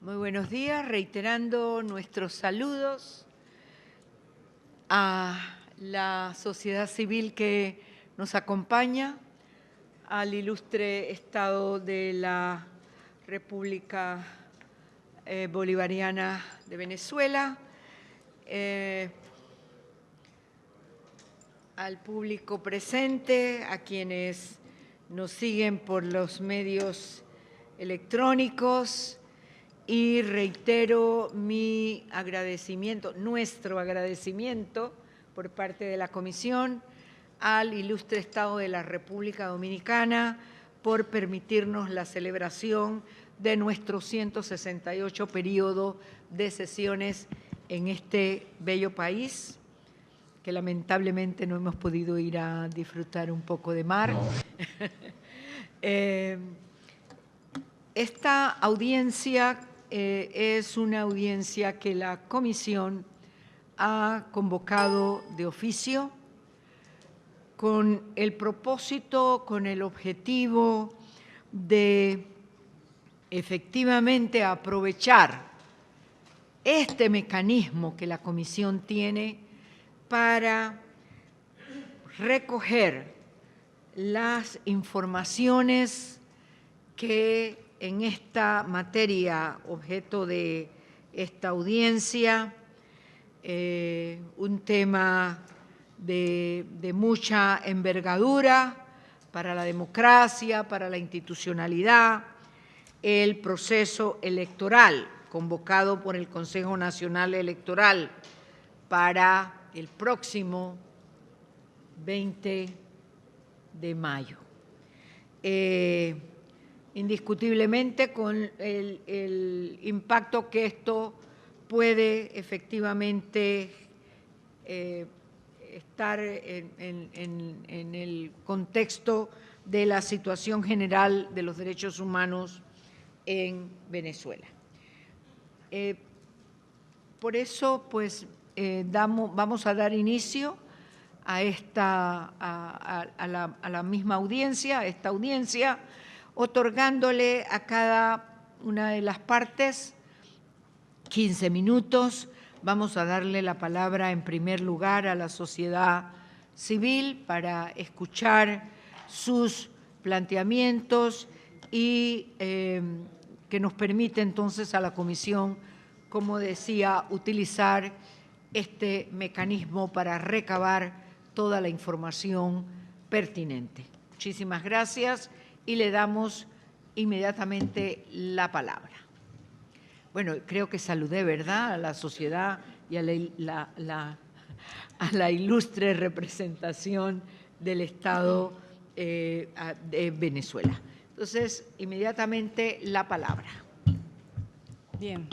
Muy buenos días, reiterando nuestros saludos a la sociedad civil que nos acompaña, al ilustre Estado de la República Bolivariana de Venezuela, al público presente, a quienes nos siguen por los medios electrónicos, y reitero mi agradecimiento, nuestro agradecimiento por parte de la Comisión al ilustre Estado de la República Dominicana por permitirnos la celebración de nuestro 168 periodo de sesiones en este bello país, que lamentablemente no hemos podido ir a disfrutar un poco de mar. No. Esta audiencia es una audiencia que la Comisión ha convocado de oficio con el propósito, con el objetivo de efectivamente aprovechar este mecanismo que la Comisión tiene para recoger las informaciones que en esta materia, objeto de esta audiencia, un tema de mucha envergadura para la democracia, para la institucionalidad, el proceso electoral convocado por el Consejo Nacional Electoral para el próximo 20 de mayo. Indiscutiblemente con el impacto que esto puede efectivamente estar en el contexto de la situación general de los derechos humanos en Venezuela. Por eso, pues, vamos a dar inicio a la misma audiencia, a esta audiencia, otorgándole a cada una de las partes 15 minutos. Vamos a darle la palabra en primer lugar a la sociedad civil para escuchar sus planteamientos y que nos permite entonces a la Comisión, como decía, utilizar este mecanismo para recabar toda la información pertinente. Muchísimas gracias y le damos inmediatamente la palabra. Bueno, creo que saludé, ¿verdad?, a la sociedad y a la ilustre representación del Estado de Venezuela. Entonces, inmediatamente la palabra. Bien.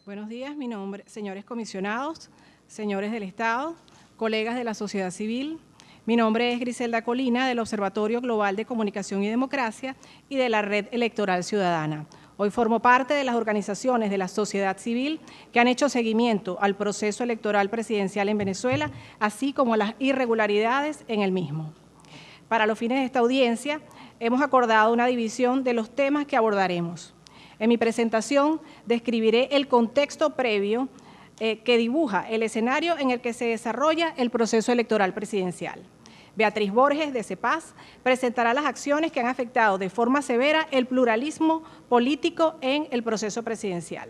Buenos días, mi nombre, señores comisionados, señores del Estado, colegas de la sociedad civil. Mi nombre es Griselda Colina, del Observatorio Global de Comunicación y Democracia y de la Red Electoral Ciudadana. Hoy formo parte de las organizaciones de la sociedad civil que han hecho seguimiento al proceso electoral presidencial en Venezuela, así como a las irregularidades en el mismo. Para los fines de esta audiencia, hemos acordado una división de los temas que abordaremos. En mi presentación describiré el contexto previo que dibuja el escenario en el que se desarrolla el proceso electoral presidencial. Beatriz Borges, de CEPAS, presentará las acciones que han afectado de forma severa el pluralismo político en el proceso presidencial.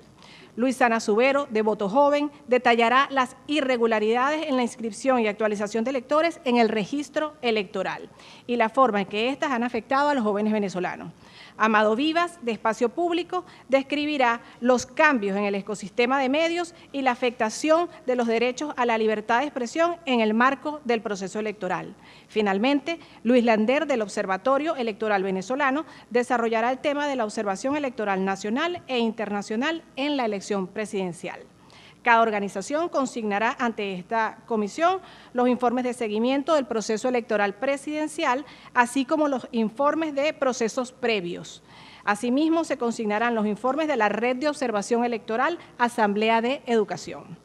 Luisana Subero, de Voto Joven, detallará las irregularidades en la inscripción y actualización de electores en el registro electoral y la forma en que éstas han afectado a los jóvenes venezolanos. Amado Vivas, de Espacio Público, describirá los cambios en el ecosistema de medios y la afectación de los derechos a la libertad de expresión en el marco del proceso electoral. Finalmente, Luis Lander, del Observatorio Electoral Venezolano, desarrollará el tema de la observación electoral nacional e internacional en la elección presidencial. Cada organización consignará ante esta comisión los informes de seguimiento del proceso electoral presidencial, así como los informes de procesos previos. Asimismo, se consignarán los informes de la Red de Observación Electoral, Asamblea de Educación.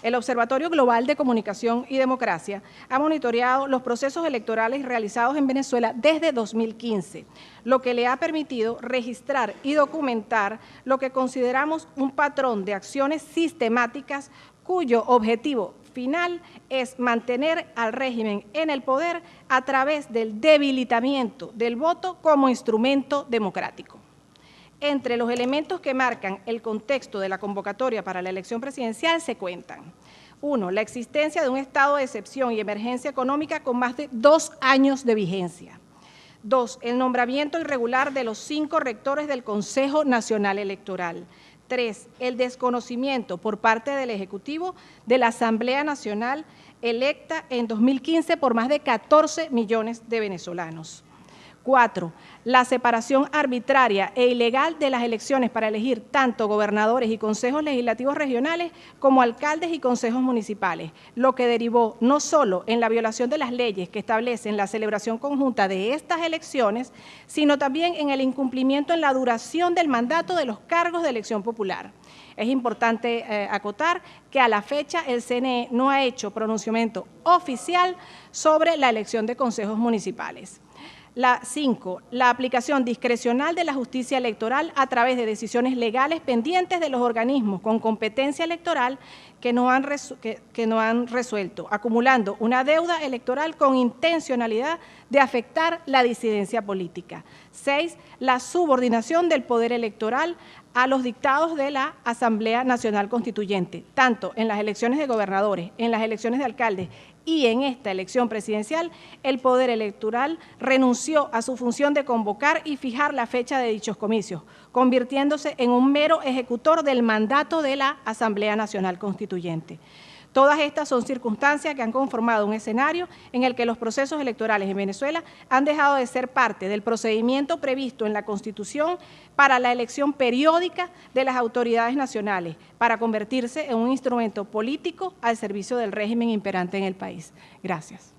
El Observatorio Global de Comunicación y Democracia ha monitoreado los procesos electorales realizados en Venezuela desde 2015, lo que le ha permitido registrar y documentar lo que consideramos un patrón de acciones sistemáticas cuyo objetivo final es mantener al régimen en el poder a través del debilitamiento del voto como instrumento democrático. Entre los elementos que marcan el contexto de la convocatoria para la elección presidencial se cuentan: 1. La existencia de un estado de excepción y emergencia económica con más de 2 años de vigencia. 2. El nombramiento irregular de los 5 rectores del Consejo Nacional Electoral. 3. El desconocimiento por parte del Ejecutivo de la Asamblea Nacional electa en 2015 por más de 14 millones de venezolanos. 4. La separación arbitraria e ilegal de las elecciones para elegir tanto gobernadores y consejos legislativos regionales como alcaldes y consejos municipales, lo que derivó no solo en la violación de las leyes que establecen la celebración conjunta de estas elecciones, sino también en el incumplimiento en la duración del mandato de los cargos de elección popular. Es importante acotar que a la fecha el CNE no ha hecho pronunciamiento oficial sobre la elección de consejos municipales. 5. La aplicación discrecional de la justicia electoral a través de decisiones legales pendientes de los organismos con competencia electoral que no han resuelto, acumulando una deuda electoral con intencionalidad de afectar la disidencia política. 6. La subordinación del poder electoral a los dictados de la Asamblea Nacional Constituyente, tanto en las elecciones de gobernadores, en las elecciones de alcaldes y en esta elección presidencial, el Poder Electoral renunció a su función de convocar y fijar la fecha de dichos comicios, convirtiéndose en un mero ejecutor del mandato de la Asamblea Nacional Constituyente. Todas estas son circunstancias que han conformado un escenario en el que los procesos electorales en Venezuela han dejado de ser parte del procedimiento previsto en la Constitución para la elección periódica de las autoridades nacionales, para convertirse en un instrumento político al servicio del régimen imperante en el país. Gracias.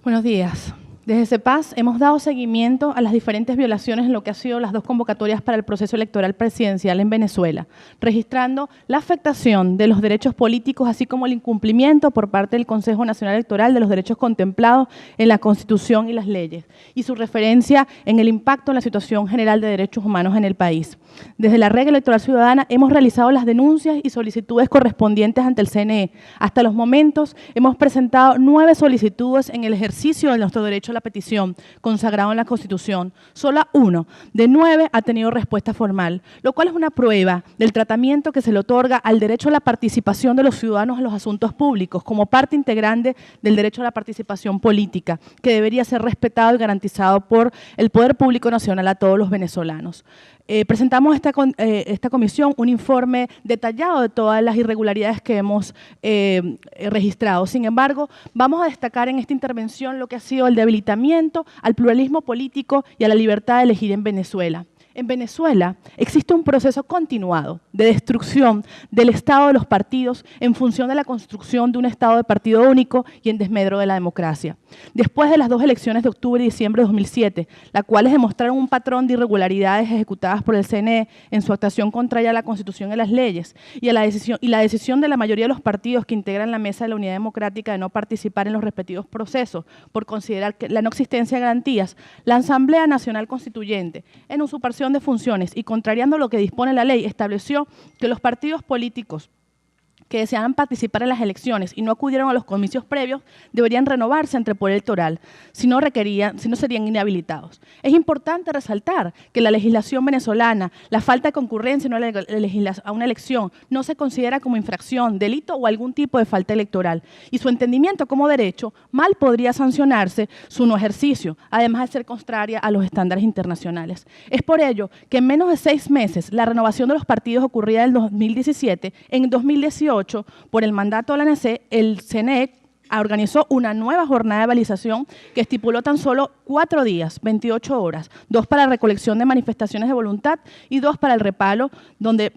Buenos días. Desde CEPAS hemos dado seguimiento a las diferentes violaciones en lo que han sido las 2 convocatorias para el proceso electoral presidencial en Venezuela, registrando la afectación de los derechos políticos, así como el incumplimiento por parte del Consejo Nacional Electoral de los derechos contemplados en la Constitución y las leyes, y su referencia en el impacto en la situación general de derechos humanos en el país. Desde la Red Electoral Ciudadana hemos realizado las denuncias y solicitudes correspondientes ante el CNE. Hasta los momentos hemos presentado 9 solicitudes en el ejercicio de nuestro derecho a la petición consagrado en la Constitución. Solo 1 de 9 ha tenido respuesta formal, lo cual es una prueba del tratamiento que se le otorga al derecho a la participación de los ciudadanos en los asuntos públicos como parte integrante del derecho a la participación política, que debería ser respetado y garantizado por el Poder Público Nacional a todos los venezolanos. Presentamos esta comisión un informe detallado de todas las irregularidades que hemos registrado. Sin embargo, vamos a destacar en esta intervención lo que ha sido el debilitamiento al pluralismo político y a la libertad de elegir en Venezuela. En Venezuela existe un proceso continuado de destrucción del Estado de los partidos en función de la construcción de un Estado de partido único y en desmedro de la democracia. Después de las 2 elecciones de octubre y diciembre de 2007, las cuales demostraron un patrón de irregularidades ejecutadas por el CNE en su actuación contraria a la Constitución y las leyes, y la decisión de la mayoría de los partidos que integran la Mesa de la Unidad Democrática de no participar en los respectivos procesos por considerar que la no existencia de garantías, la Asamblea Nacional Constituyente, en usurpación de funciones y contrariando lo que dispone la ley, estableció que los partidos políticos que deseaban participar en las elecciones y no acudieron a los comicios previos deberían renovarse ante el Poder Electoral, si no serían inhabilitados. Es importante resaltar que la legislación venezolana, la falta de concurrencia a una elección no se considera como infracción, delito o algún tipo de falta electoral, y su entendimiento como derecho mal podría sancionarse su no ejercicio, además de ser contraria a los estándares internacionales. Es por ello que en menos de 6 meses la renovación de los partidos ocurrida en el 2017, en 2018, por el mandato de la ANC, el CNE organizó una nueva jornada de balización que estipuló tan solo 4 días, 28 horas, 2 para la recolección de manifestaciones de voluntad y 2 para el repalo, donde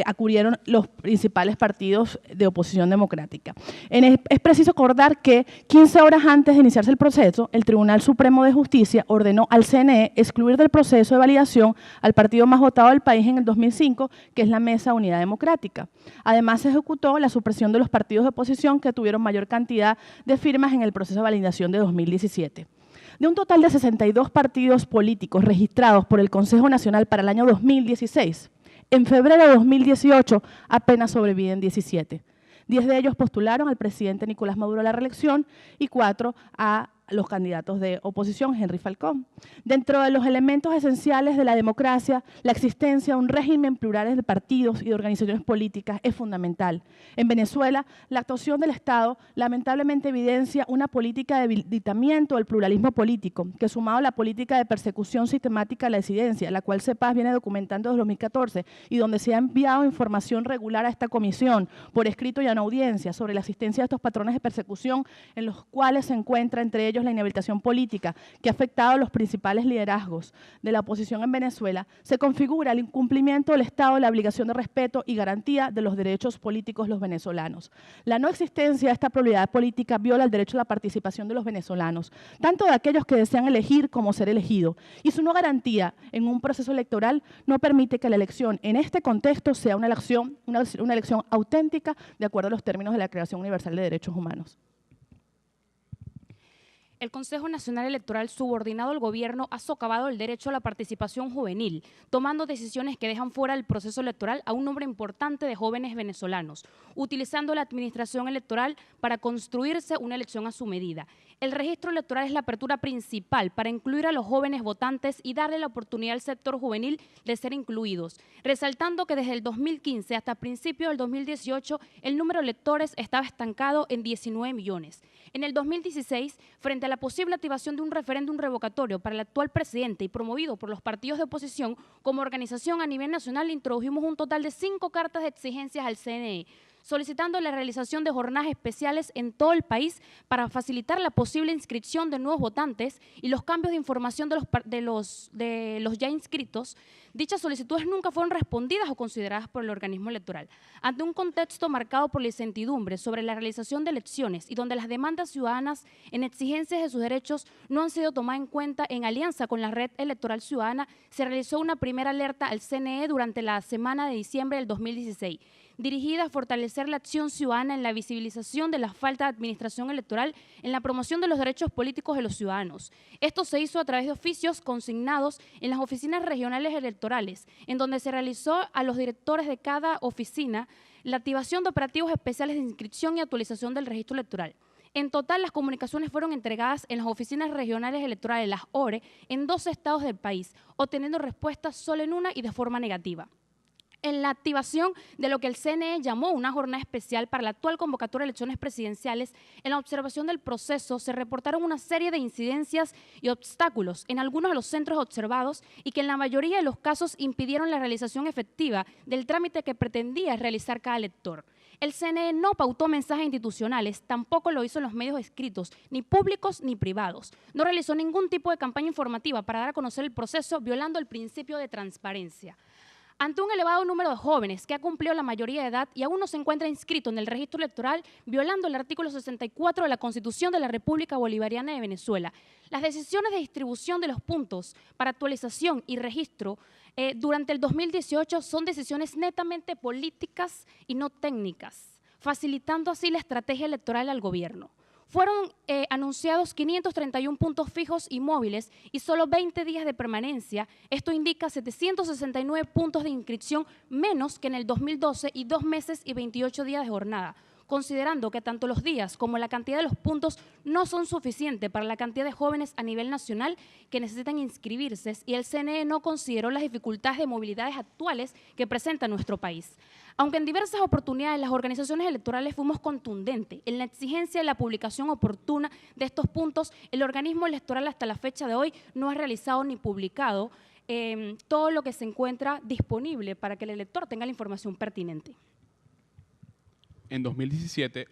acudieron los principales partidos de oposición democrática. Es preciso acordar que 15 horas antes de iniciarse el proceso, el Tribunal Supremo de Justicia ordenó al CNE excluir del proceso de validación al partido más votado del país en el 2005, que es la Mesa Unidad Democrática. Además, se ejecutó la supresión de los partidos de oposición que tuvieron mayor cantidad de firmas en el proceso de validación de 2017. De un total de 62 partidos políticos registrados por el Consejo Nacional para el año 2016, en febrero de 2018 apenas sobreviven 17. 10 de ellos postularon al presidente Nicolás Maduro a la reelección y 4 a los candidatos de oposición, Henry Falcón. Dentro de los elementos esenciales de la democracia, la existencia de un régimen plural de partidos y de organizaciones políticas es fundamental. En Venezuela, la actuación del Estado lamentablemente evidencia una política de debilitamiento del pluralismo político, que sumado a la política de persecución sistemática a la disidencia, la cual CEPAS viene documentando desde 2014 y donde se ha enviado información regular a esta comisión por escrito y en audiencia sobre la existencia de estos patrones de persecución en los cuales se encuentra entre ellos la inhabilitación política que ha afectado a los principales liderazgos de la oposición en Venezuela, se configura el incumplimiento del Estado de la obligación de respeto y garantía de los derechos políticos de los venezolanos. La no existencia de esta pluralidad política viola el derecho a la participación de los venezolanos, tanto de aquellos que desean elegir como ser elegido, y su no garantía en un proceso electoral no permite que la elección en este contexto sea una elección auténtica de acuerdo a los términos de la Declaración Universal de Derechos Humanos. El Consejo Nacional Electoral, subordinado al gobierno, ha socavado el derecho a la participación juvenil, tomando decisiones que dejan fuera del proceso electoral a un número importante de jóvenes venezolanos, utilizando la administración electoral para construirse una elección a su medida. El registro electoral es la apertura principal para incluir a los jóvenes votantes y darle la oportunidad al sector juvenil de ser incluidos, resaltando que desde el 2015 hasta principios del 2018 el número de electores estaba estancado en 19 millones. En el 2016, frente a la posible activación de un referéndum revocatorio para el actual presidente y promovido por los partidos de oposición, como organización a nivel nacional introdujimos un total de 5 cartas de exigencias al CNE, solicitando la realización de jornadas especiales en todo el país para facilitar la posible inscripción de nuevos votantes y los cambios de información de los ya inscritos. Dichas solicitudes nunca fueron respondidas o consideradas por el organismo electoral. Ante un contexto marcado por la incertidumbre sobre la realización de elecciones y donde las demandas ciudadanas en exigencias de sus derechos no han sido tomadas en cuenta, en alianza con la Red Electoral Ciudadana, se realizó una primera alerta al CNE durante la semana de diciembre del 2016, dirigida a fortalecer la acción ciudadana en la visibilización de la falta de administración electoral en la promoción de los derechos políticos de los ciudadanos. Esto se hizo a través de oficios consignados en las oficinas regionales electorales, en donde se realizó a los directores de cada oficina la activación de operativos especiales de inscripción y actualización del registro electoral. En total, las comunicaciones fueron entregadas en las oficinas regionales electorales, las ORE, en 12 estados del país, obteniendo respuestas solo en una y de forma negativa. En la activación de lo que el CNE llamó una jornada especial para la actual convocatoria de elecciones presidenciales, en la observación del proceso se reportaron una serie de incidencias y obstáculos en algunos de los centros observados y que en la mayoría de los casos impidieron la realización efectiva del trámite que pretendía realizar cada elector. El CNE no pautó mensajes institucionales, tampoco lo hizo en los medios escritos, ni públicos ni privados. No realizó ningún tipo de campaña informativa para dar a conocer el proceso, violando el principio de transparencia. Ante un elevado número de jóvenes que ha cumplido la mayoría de edad y aún no se encuentra inscrito en el registro electoral, violando el artículo 64 de la Constitución de la República Bolivariana de Venezuela, las decisiones de distribución de los puntos para actualización y registro durante el 2018 son decisiones netamente políticas y no técnicas, facilitando así la estrategia electoral al gobierno. Fueron anunciados 531 puntos fijos y móviles y solo 20 días de permanencia. Esto indica 769 puntos de inscripción menos que en el 2012 y 2 meses y 28 días de jornada, considerando que tanto los días como la cantidad de los puntos no son suficientes para la cantidad de jóvenes a nivel nacional que necesitan inscribirse, y el CNE no consideró las dificultades de movilidades actuales que presenta nuestro país. Aunque en diversas oportunidades las organizaciones electorales fuimos contundentes en la exigencia de la publicación oportuna de estos puntos, el organismo electoral hasta la fecha de hoy no ha realizado ni publicado todo lo que se encuentra disponible para que el elector tenga la información pertinente. En 2017,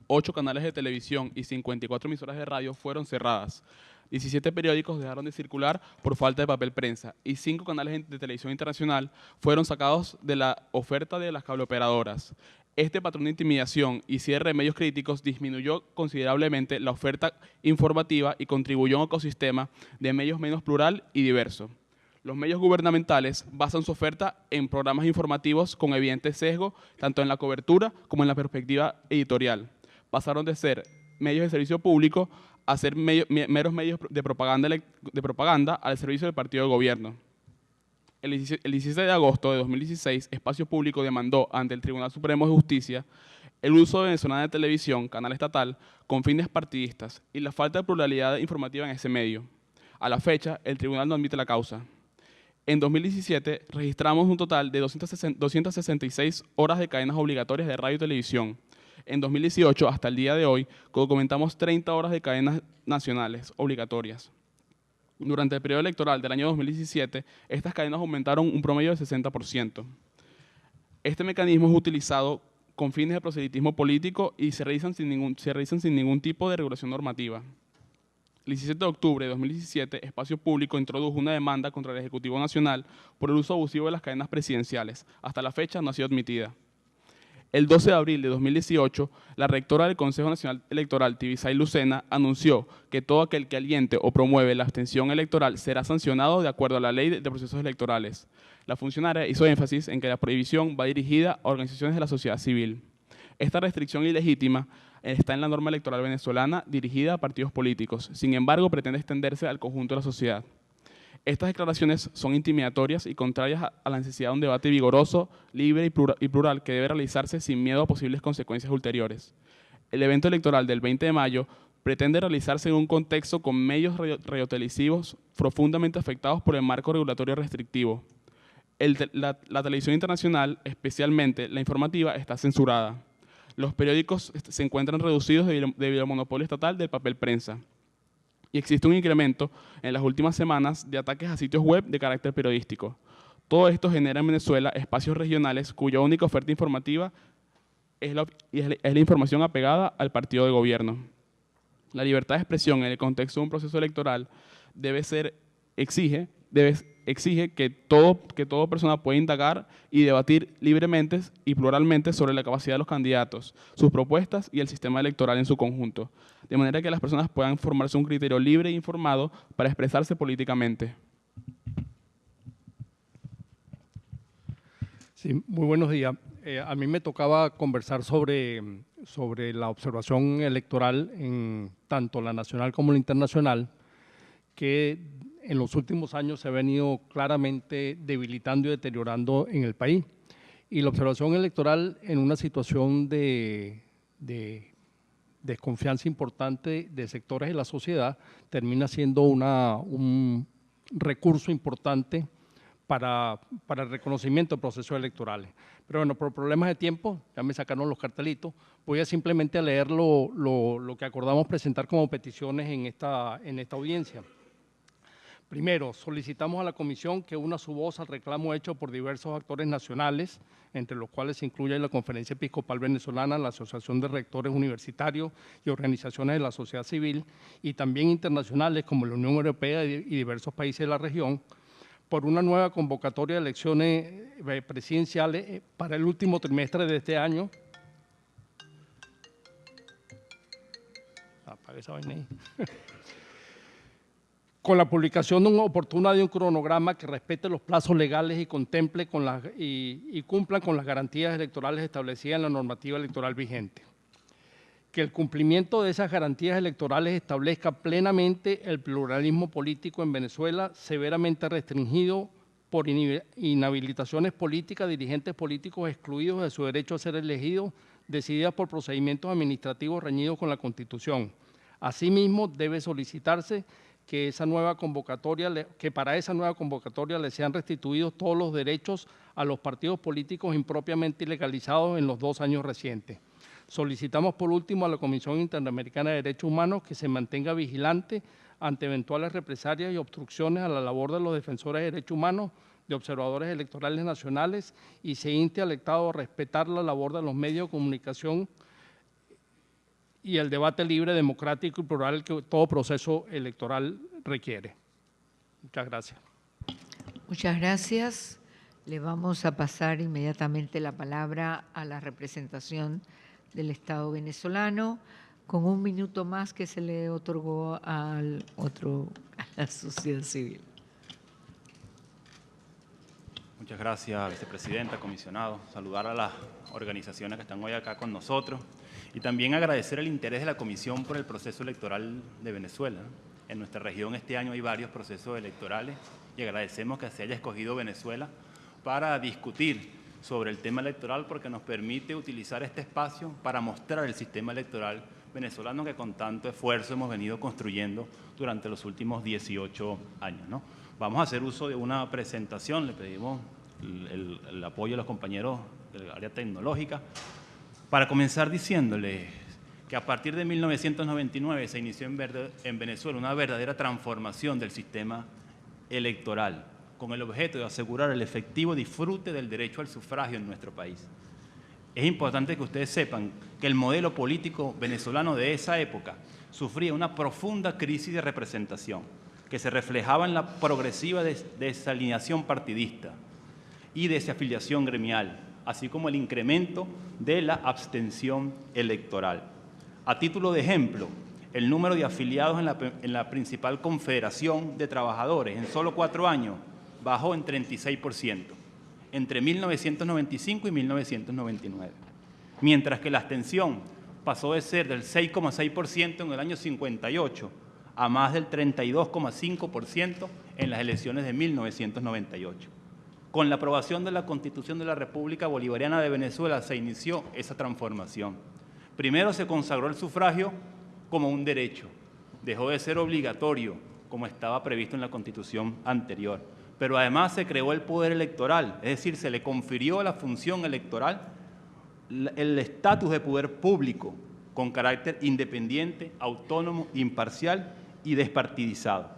8 canales de televisión y 54 emisoras de radio fueron cerradas. 17 periódicos dejaron de circular por falta de papel prensa y 5 canales de televisión internacional fueron sacados de la oferta de las cableoperadoras. Este patrón de intimidación y cierre de medios críticos disminuyó considerablemente la oferta informativa y contribuyó a un ecosistema de medios menos plural y diverso. Los medios gubernamentales basan su oferta en programas informativos con evidente sesgo, tanto en la cobertura como en la perspectiva editorial. Pasaron de ser medios de servicio público a ser meros medios de propaganda al servicio del partido de gobierno. El 17 de agosto de 2016, Espacio Público demandó ante el Tribunal Supremo de Justicia el uso de venezolana de televisión, canal estatal, con fines partidistas y la falta de pluralidad informativa en ese medio. A la fecha, el tribunal no admite la causa. En 2017 registramos un total de 266 horas de cadenas obligatorias de radio y televisión. En 2018, hasta el día de hoy, documentamos 30 horas de cadenas nacionales obligatorias. Durante el periodo electoral del año 2017, estas cadenas aumentaron un promedio del 60%. Este mecanismo es utilizado con fines de proselitismo político y se realizan sin ningún tipo de regulación normativa. El 17 de octubre de 2017, Espacio Público introdujo una demanda contra el Ejecutivo Nacional por el uso abusivo de las cadenas presidenciales. Hasta la fecha no ha sido admitida. El 12 de abril de 2018, la rectora del Consejo Nacional Electoral, Tibisay Lucena, anunció que todo aquel que aliente o promueve la abstención electoral será sancionado de acuerdo a la Ley de Procesos Electorales. La funcionaria hizo énfasis en que la prohibición va dirigida a organizaciones de la sociedad civil. Esta restricción ilegítima está en la norma electoral venezolana dirigida a partidos políticos. Sin embargo, pretende extenderse al conjunto de la sociedad. Estas declaraciones son intimidatorias y contrarias a la necesidad de un debate vigoroso, libre y plural que debe realizarse sin miedo a posibles consecuencias ulteriores. El evento electoral del 20 de mayo pretende realizarse en un contexto con medios radiotelevisivos profundamente afectados por el marco regulatorio restrictivo. La televisión internacional, especialmente la informativa, está censurada. Los periódicos se encuentran reducidos debido al monopolio estatal del papel prensa. Y existe un incremento en las últimas semanas de ataques a sitios web de carácter periodístico. Todo esto genera en Venezuela espacios regionales cuya única oferta informativa es la información apegada al partido de gobierno. La libertad de expresión en el contexto de un proceso electoral exige que toda persona pueda indagar y debatir libremente y pluralmente sobre la capacidad de los candidatos, sus propuestas y el sistema electoral en su conjunto, de manera que las personas puedan formarse un criterio libre e informado para expresarse políticamente. Sí, muy buenos días. A mí me tocaba conversar sobre la observación electoral en tanto la nacional como la internacional, que en los últimos años se ha venido claramente debilitando y deteriorando en el país. Y la observación electoral en una situación de desconfianza importante de sectores de la sociedad termina siendo un recurso importante para el reconocimiento de procesos electorales. Pero bueno, por problemas de tiempo, ya me sacaron los cartelitos, voy a simplemente leer lo que acordamos presentar como peticiones en esta audiencia. Primero, solicitamos a la Comisión que una su voz al reclamo hecho por diversos actores nacionales, entre los cuales se incluye la Conferencia Episcopal Venezolana, la Asociación de Rectores Universitarios y organizaciones de la sociedad civil, y también internacionales como la Unión Europea y diversos países de la región, por una nueva convocatoria de elecciones presidenciales para el último trimestre de este año. Apague esa vaina ahí. Con la publicación oportuna de un cronograma que respete los plazos legales y contemple y cumpla con las garantías electorales establecidas en la normativa electoral vigente. Que el cumplimiento de esas garantías electorales establezca plenamente el pluralismo político en Venezuela, severamente restringido por inhabilitaciones políticas, dirigentes políticos excluidos de su derecho a ser elegidos, decididas por procedimientos administrativos reñidos con la Constitución. Asimismo, debe solicitarse que para esa nueva convocatoria le sean restituidos todos los derechos a los partidos políticos impropiamente ilegalizados en los 2 años recientes. Solicitamos por último a la Comisión Interamericana de Derechos Humanos que se mantenga vigilante ante eventuales represalias y obstrucciones a la labor de los defensores de derechos humanos, de observadores electorales nacionales, y se inste al Estado a respetar la labor de los medios de comunicación y el debate libre, democrático y plural que todo proceso electoral requiere. Muchas gracias. Muchas gracias. Le vamos a pasar inmediatamente la palabra a la representación del Estado venezolano, con 1 minuto más que se le otorgó a la sociedad civil. Muchas gracias, vicepresidenta, comisionado. Saludar a las organizaciones que están hoy acá con nosotros y también agradecer el interés de la Comisión por el proceso electoral de Venezuela. En nuestra región este año hay varios procesos electorales y agradecemos que se haya escogido Venezuela para discutir sobre el tema electoral, porque nos permite utilizar este espacio para mostrar el sistema electoral venezolano que con tanto esfuerzo hemos venido construyendo durante los últimos 18 años, ¿no? Vamos a hacer uso de una presentación, le pedimos el apoyo a los compañeros del área tecnológica, para comenzar diciéndoles que a partir de 1999 se inició en Venezuela una verdadera transformación del sistema electoral, con el objeto de asegurar el efectivo disfrute del derecho al sufragio en nuestro país. Es importante que ustedes sepan que el modelo político venezolano de esa época sufría una profunda crisis de representación, que se reflejaba en la progresiva desalineación partidista y desafiliación gremial, así como el incremento de la abstención electoral. A título de ejemplo, el número de afiliados en la principal confederación de trabajadores en solo 4 años bajó en 36%, entre 1995 y 1999, mientras que la abstención pasó de ser del 6,6% en el año 58 a más del 32,5% en las elecciones de 1998. Con la aprobación de la Constitución de la República Bolivariana de Venezuela se inició esa transformación. Primero se consagró el sufragio como un derecho, dejó de ser obligatorio como estaba previsto en la Constitución anterior, pero además se creó el poder electoral, es decir, se le confirió a la función electoral el estatus de poder público con carácter independiente, autónomo, imparcial y despartidizado.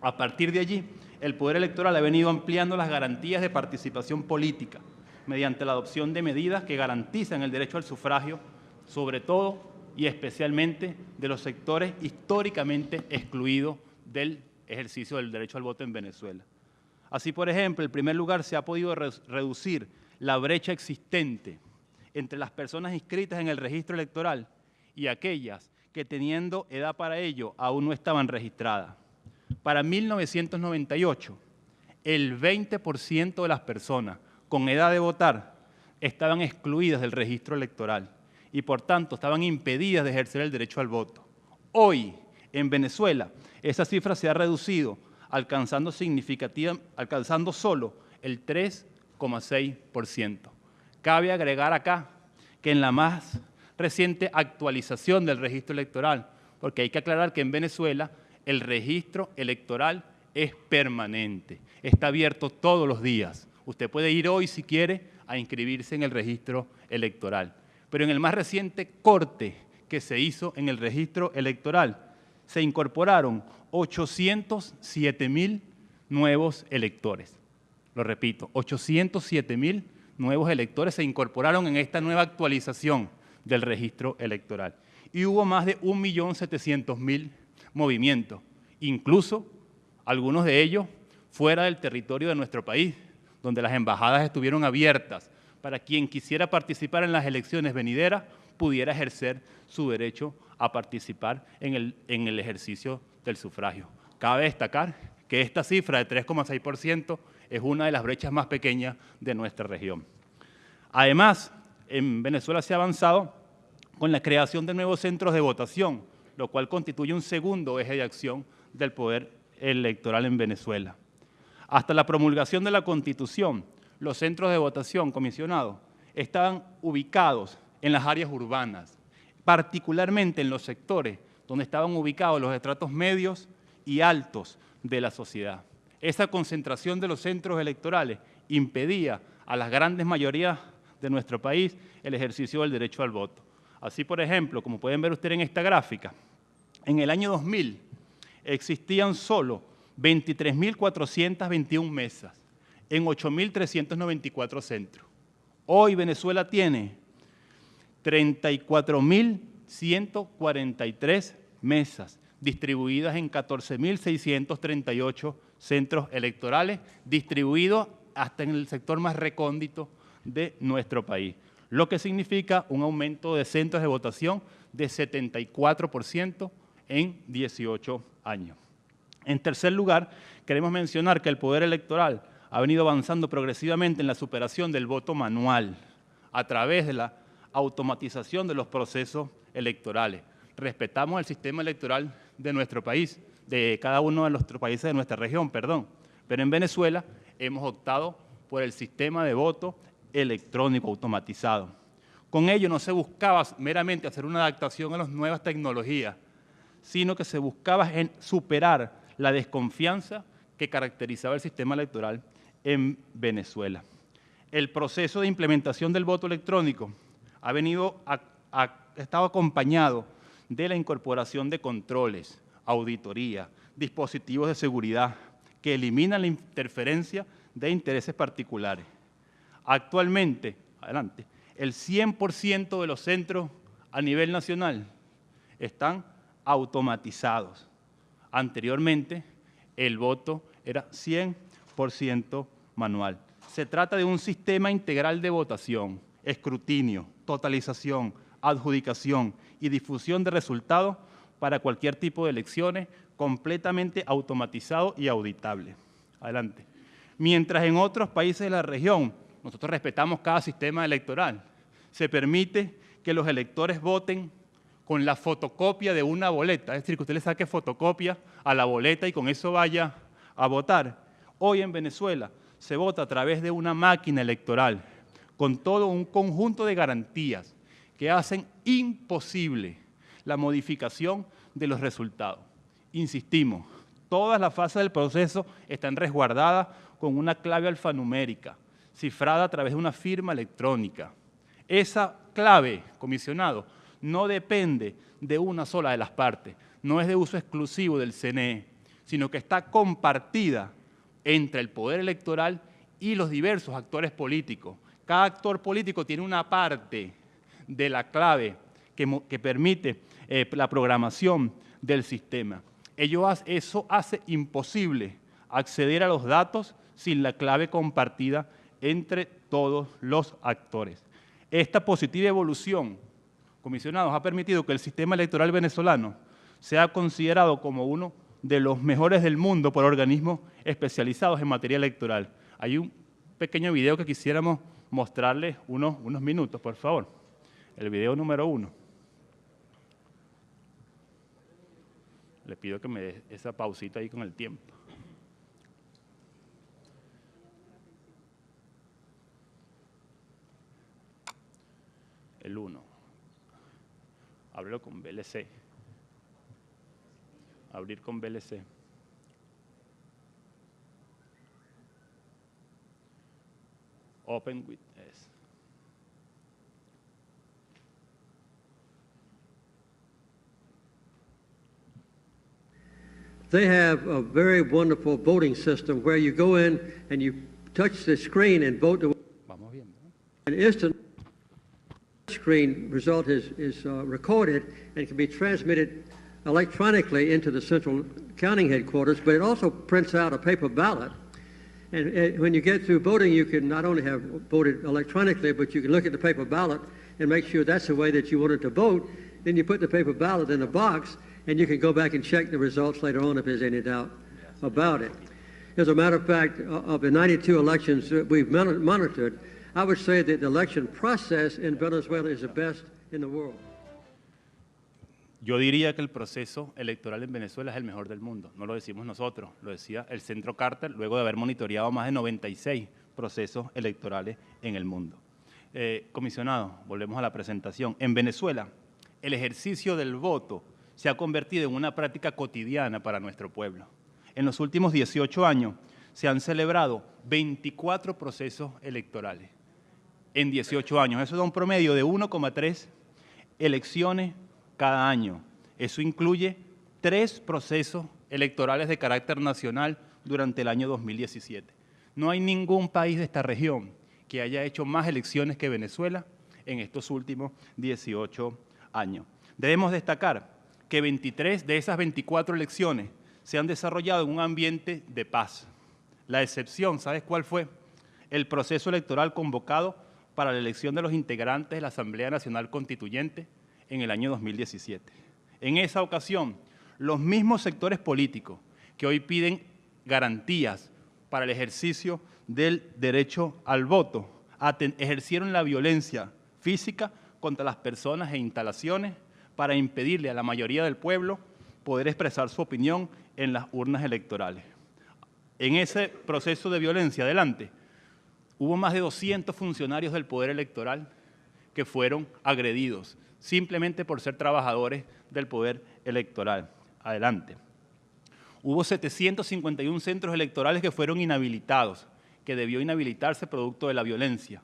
A partir de allí, el poder electoral ha venido ampliando las garantías de participación política mediante la adopción de medidas que garantizan el derecho al sufragio, sobre todo y especialmente de los sectores históricamente excluidos del ejercicio del derecho al voto en Venezuela. Así, por ejemplo, en primer lugar, se ha podido reducir la brecha existente entre las personas inscritas en el registro electoral y aquellas que, teniendo edad para ello, aún no estaban registradas. Para 1998, el 20% de las personas con edad de votar estaban excluidas del registro electoral y, por tanto, estaban impedidas de ejercer el derecho al voto. Hoy, en Venezuela, esa cifra se ha reducido, alcanzando solo el 3,6%. Cabe agregar acá que en la más reciente actualización del registro electoral, porque hay que aclarar que en Venezuela el registro electoral es permanente, está abierto todos los días. Usted puede ir hoy, si quiere, a inscribirse en el registro electoral. Pero en el más reciente corte que se hizo en el registro electoral, se incorporaron 807.000 nuevos electores. Lo repito, 807.000 nuevos electores se incorporaron en esta nueva actualización del registro electoral. Y hubo más de 1.700.000 movimientos, incluso algunos de ellos fuera del territorio de nuestro país, donde las embajadas estuvieron abiertas para quien quisiera participar en las elecciones venideras pudiera ejercer su derecho a participar en el ejercicio del sufragio. Cabe destacar que esta cifra de 3,6% es una de las brechas más pequeñas de nuestra región. Además, en Venezuela se ha avanzado con la creación de nuevos centros de votación, lo cual constituye un segundo eje de acción del poder electoral en Venezuela. Hasta la promulgación de la Constitución, los centros de votación, comisionados, estaban ubicados en las áreas urbanas, particularmente en los sectores donde estaban ubicados los estratos medios y altos de la sociedad. Esa concentración de los centros electorales impedía a las grandes mayorías de nuestro país el ejercicio del derecho al voto. Así, por ejemplo, como pueden ver ustedes en esta gráfica, en el año 2000 existían solo 23.421 mesas en 8.394 centros. Hoy Venezuela tiene 34.000 1.143 mesas, distribuidas en 14.638 centros electorales, distribuidos hasta en el sector más recóndito de nuestro país, lo que significa un aumento de centros de votación de 74% en 18 años. En tercer lugar, queremos mencionar que el Poder Electoral ha venido avanzando progresivamente en la superación del voto manual a través de la automatización de los procesos electorales. Respetamos el sistema electoral de nuestro país, de cada uno de los países de nuestra región, perdón, pero en Venezuela hemos optado por el sistema de voto electrónico automatizado. Con ello no se buscaba meramente hacer una adaptación a las nuevas tecnologías, sino que se buscaba superar la desconfianza que caracterizaba el sistema electoral en Venezuela. El proceso de implementación del voto electrónico ha estado acompañado de la incorporación de controles, auditoría, dispositivos de seguridad que eliminan la interferencia de intereses particulares. Actualmente, el 100% de los centros a nivel nacional están automatizados. Anteriormente, el voto era 100% manual. Se trata de un sistema integral de votación, escrutinio, totalización, adjudicación y difusión de resultados para cualquier tipo de elecciones, completamente automatizado y auditable. Adelante. Mientras en otros países de la región, nosotros respetamos cada sistema electoral, se permite que los electores voten con la fotocopia de una boleta, es decir, que usted le saque fotocopia a la boleta y con eso vaya a votar. Hoy en Venezuela se vota a través de una máquina electoral con todo un conjunto de garantías que hacen imposible la modificación de los resultados. Insistimos, todas las fases del proceso están resguardadas con una clave alfanumérica, cifrada a través de una firma electrónica. Esa clave, comisionado, no depende de una sola de las partes, no es de uso exclusivo del CNE, sino que está compartida entre el Poder Electoral y los diversos actores políticos. Cada actor político tiene una parte de la clave que permite la programación del sistema. Eso hace imposible acceder a los datos sin la clave compartida entre todos los actores. Esta positiva evolución, comisionados, ha permitido que el sistema electoral venezolano sea considerado como uno de los mejores del mundo por organismos especializados en materia electoral. Hay un pequeño video que quisiéramos mostrarles unos minutos, por favor. El video número 1. Le pido que me dé esa pausita ahí con el tiempo. El 1. Ábrelo con VLC. Abrir con VLC. Open with S. They have a very wonderful voting system where you go in and you touch the screen and vote. Vamos bien, ¿no? An instant screen result is recorded and can be transmitted electronically into the central counting headquarters, but it also prints out a paper ballot. And when you get through voting, you can not only have voted electronically, but you can look at the paper ballot and make sure that's the way that you wanted to vote. Then you put the paper ballot in a box, and you can go back and check the results later on if there's any doubt about it. As a matter of fact, of the 92 elections that we've monitored, I would say that the election process in Venezuela is the best in the world. Yo diría que el proceso electoral en Venezuela es el mejor del mundo. No lo decimos nosotros, lo decía el Centro Carter luego de haber monitoreado más de 96 procesos electorales en el mundo. Comisionado, volvemos a la presentación. En Venezuela, el ejercicio del voto se ha convertido en una práctica cotidiana para nuestro pueblo. En los últimos 18 años se han celebrado 24 procesos electorales. En 18 años, eso da un promedio de 1,3 elecciones cada año. Eso incluye 3 procesos electorales de carácter nacional durante el año 2017. No hay ningún país de esta región que haya hecho más elecciones que Venezuela en estos últimos 18 años. Debemos destacar que 23 de esas 24 elecciones se han desarrollado en un ambiente de paz. La excepción, ¿sabes cuál fue? El proceso electoral convocado para la elección de los integrantes de la Asamblea Nacional Constituyente en el año 2017. En esa ocasión, los mismos sectores políticos que hoy piden garantías para el ejercicio del derecho al voto, ejercieron la violencia física contra las personas e instalaciones para impedirle a la mayoría del pueblo poder expresar su opinión en las urnas electorales. En ese proceso de violencia adelante, hubo más de 200 funcionarios del Poder Electoral que fueron agredidos simplemente por ser trabajadores del Poder Electoral. Adelante. Hubo 751 centros electorales que fueron inhabilitados, que debió inhabilitarse producto de la violencia.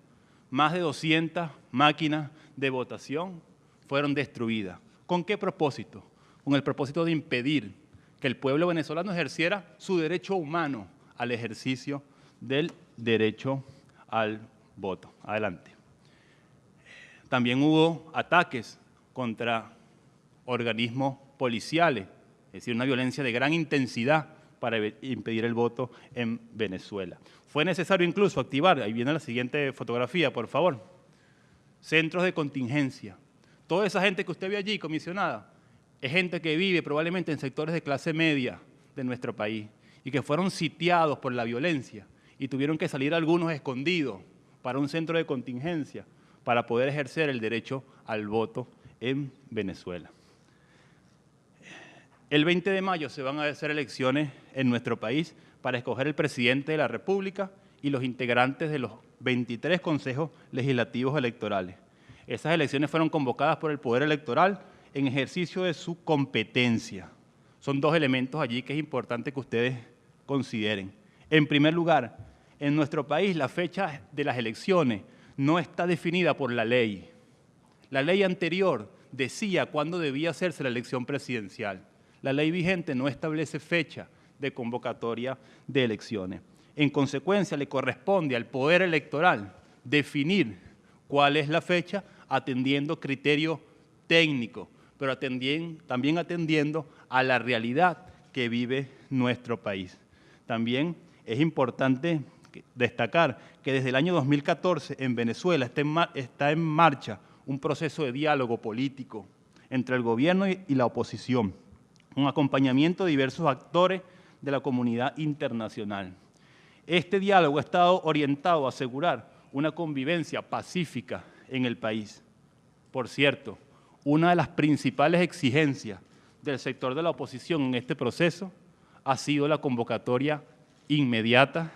Más de 200 máquinas de votación fueron destruidas. ¿Con qué propósito? Con el propósito de impedir que el pueblo venezolano ejerciera su derecho humano al ejercicio del derecho al voto. Adelante. También hubo ataques contra organismos policiales, es decir, una violencia de gran intensidad para impedir el voto en Venezuela. Fue necesario incluso activar, ahí viene la siguiente fotografía, por favor, centros de contingencia. Toda esa gente que usted ve allí, comisionada, es gente que vive probablemente en sectores de clase media de nuestro país y que fueron sitiados por la violencia y tuvieron que salir algunos escondidos para un centro de contingencia para poder ejercer el derecho al voto en Venezuela. El 20 de mayo se van a hacer elecciones en nuestro país para escoger el presidente de la República y los integrantes de los 23 consejos legislativos electorales. Esas elecciones fueron convocadas por el Poder Electoral en ejercicio de su competencia. Son dos elementos allí que es importante que ustedes consideren. En primer lugar, en nuestro país la fecha de las elecciones no está definida por la ley. La ley anterior decía cuándo debía hacerse la elección presidencial. La ley vigente no establece fecha de convocatoria de elecciones. En consecuencia, le corresponde al Poder Electoral definir cuál es la fecha atendiendo criterios técnicos, pero también atendiendo a la realidad que vive nuestro país. También es importante destacar que desde el año 2014 en Venezuela está en marcha un proceso de diálogo político entre el gobierno y la oposición, un acompañamiento de diversos actores de la comunidad internacional. Este diálogo ha estado orientado a asegurar una convivencia pacífica en el país. Por cierto, una de las principales exigencias del sector de la oposición en este proceso ha sido la convocatoria inmediata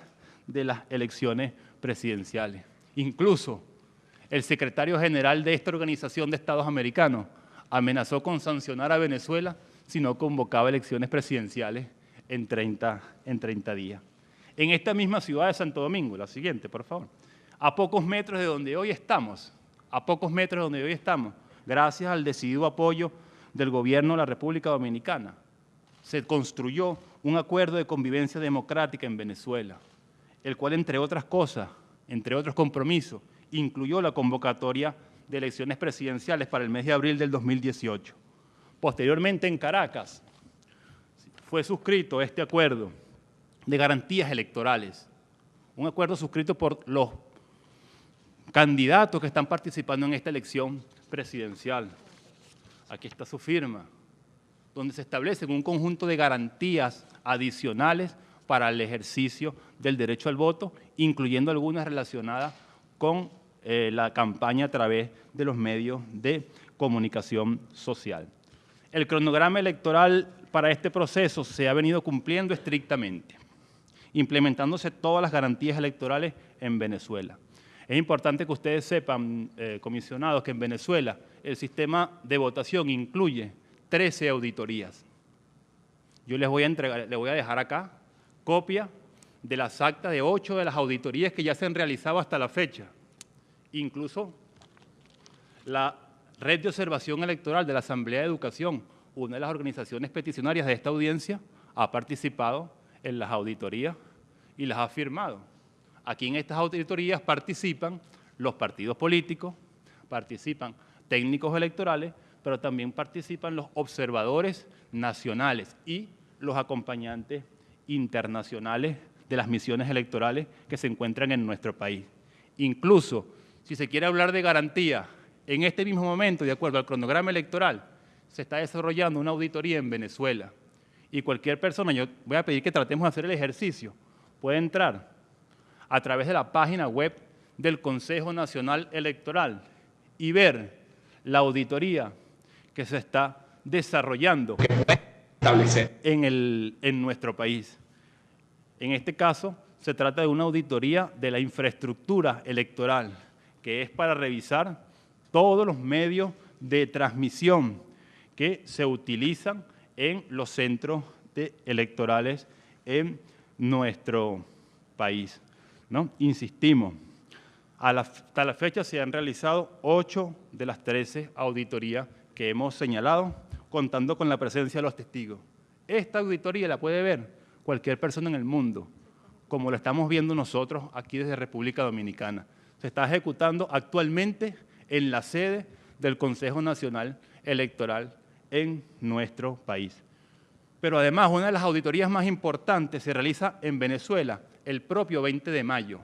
de las elecciones presidenciales. Incluso el secretario general de esta Organización de Estados Americanos amenazó con sancionar a Venezuela si no convocaba elecciones presidenciales en 30 días. En esta misma ciudad de Santo Domingo, la siguiente, por favor, a pocos metros de donde hoy estamos, gracias al decidido apoyo del gobierno de la República Dominicana, se construyó un acuerdo de convivencia democrática en Venezuela, el cual, entre otras cosas, entre otros compromisos, incluyó la convocatoria de elecciones presidenciales para el mes de abril del 2018. Posteriormente, en Caracas, fue suscrito este acuerdo de garantías electorales, un acuerdo suscrito por los candidatos que están participando en esta elección presidencial. Aquí está su firma, donde se establecen un conjunto de garantías adicionales para el ejercicio del derecho al voto, incluyendo algunas relacionadas con la campaña a través de los medios de comunicación social. El cronograma electoral para este proceso se ha venido cumpliendo estrictamente, implementándose todas las garantías electorales en Venezuela. Es importante que ustedes sepan, comisionados, que en Venezuela el sistema de votación incluye 13 auditorías. Yo les voy a dejar acá copia de las actas de 8 de las auditorías que ya se han realizado hasta la fecha. Incluso la Red de Observación Electoral de la Asamblea de Educación, una de las organizaciones peticionarias de esta audiencia, ha participado en las auditorías y las ha firmado. Aquí en estas auditorías participan los partidos políticos, participan técnicos electorales, pero también participan los observadores nacionales y los acompañantes internacionales de las misiones electorales que se encuentran en nuestro país. Incluso, si se quiere hablar de garantía, en este mismo momento, de acuerdo al cronograma electoral, se está desarrollando una auditoría en Venezuela. Y cualquier persona, yo voy a pedir que tratemos de hacer el ejercicio, puede entrar a través de la página web del Consejo Nacional Electoral y ver la auditoría que se está desarrollando en nuestro país. En este caso, se trata de una auditoría de la infraestructura electoral, que es para revisar todos los medios de transmisión que se utilizan en los centros electorales en nuestro país, ¿no? Insistimos, hasta la fecha se han realizado 8 de las 13 auditorías que hemos señalado, contando con la presencia de los testigos. Esta auditoría la puede ver cualquier persona en el mundo, como lo estamos viendo nosotros aquí desde República Dominicana. Se está ejecutando actualmente en la sede del Consejo Nacional Electoral en nuestro país. Pero además, una de las auditorías más importantes se realiza en Venezuela el propio 20 de mayo,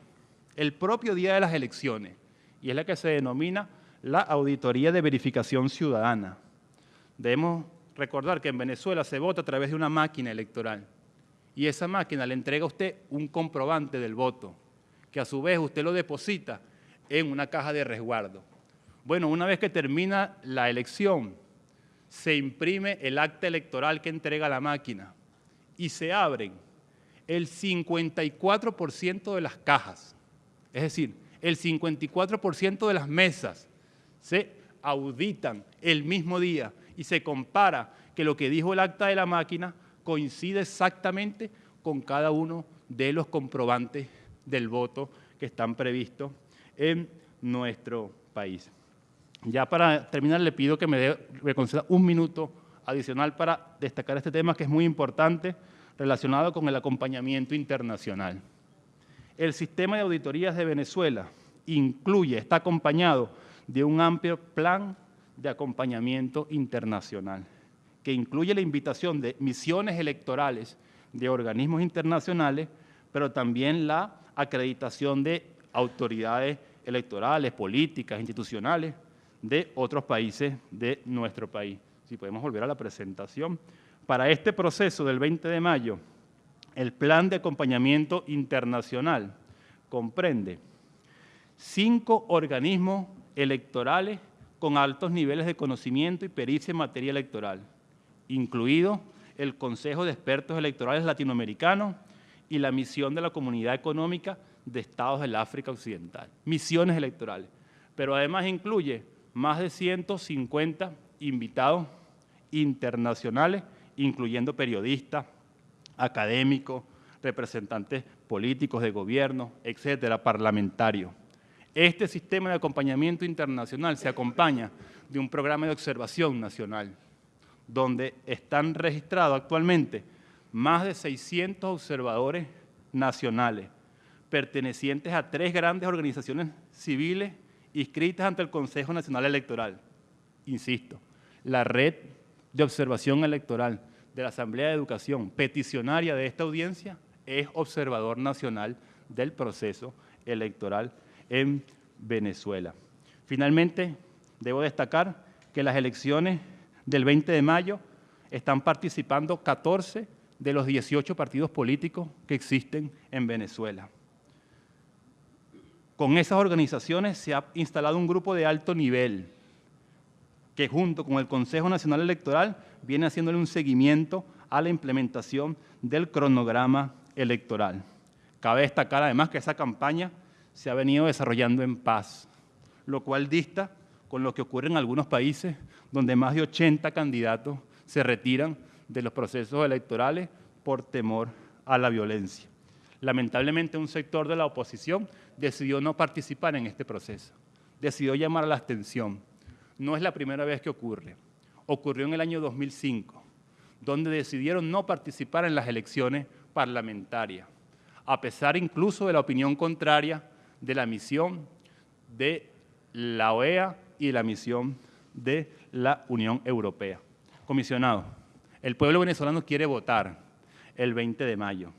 el propio día de las elecciones, y es la que se denomina la Auditoría de Verificación Ciudadana. Debemos recordar que en Venezuela se vota a través de una máquina electoral, y esa máquina le entrega a usted un comprobante del voto, que a su vez usted lo deposita en una caja de resguardo. Bueno, una vez que termina la elección, se imprime el acta electoral que entrega la máquina y se abren el 54% de las cajas, es decir, el 54% de las mesas se auditan el mismo día y se compara que lo que dijo el acta de la máquina coincide exactamente con cada uno de los comprobantes del voto que están previstos en nuestro país. Ya para terminar, le pido que me conceda un minuto adicional para destacar este tema que es muy importante relacionado con el acompañamiento internacional. El sistema de auditorías de Venezuela está acompañado de un amplio plan de acompañamiento internacional que incluye la invitación de misiones electorales de organismos internacionales, pero también la acreditación de autoridades electorales, políticas, institucionales, de otros países de nuestro país. Si podemos volver a la presentación. Para este proceso del 20 de mayo, el plan de acompañamiento internacional comprende 5 organismos electorales con altos niveles de conocimiento y pericia en materia electoral, incluido el Consejo de Expertos Electorales Latinoamericanos y la misión de la Comunidad Económica de Estados del África Occidental. Misiones electorales. Pero además incluye más de 150 invitados internacionales, incluyendo periodistas, académicos, representantes políticos de gobierno, etcétera, parlamentarios. Este sistema de acompañamiento internacional se acompaña de un programa de observación nacional, donde están registrados actualmente más de 600 observadores nacionales, pertenecientes a 3 grandes organizaciones civiles inscritas ante el Consejo Nacional Electoral. Insisto, la Red de Observación Electoral de la Asamblea de Educación, peticionaria de esta audiencia, es observador nacional del proceso electoral en Venezuela. Finalmente, debo destacar que las elecciones del 20 de mayo están participando 14 de los 18 partidos políticos que existen en Venezuela. Con esas organizaciones se ha instalado un grupo de alto nivel que junto con el Consejo Nacional Electoral viene haciéndole un seguimiento a la implementación del cronograma electoral. Cabe destacar además que esa campaña se ha venido desarrollando en paz, lo cual dista con lo que ocurre en algunos países donde más de 80 candidatos se retiran de los procesos electorales por temor a la violencia. Lamentablemente, un sector de la oposición decidió no participar en este proceso, decidió llamar a la abstención. No es la primera vez que ocurre. Ocurrió en el año 2005, donde decidieron no participar en las elecciones parlamentarias, a pesar incluso de la opinión contraria de la misión de la OEA y de la misión de la Unión Europea. Comisionado, el pueblo venezolano quiere votar el 20 de mayo.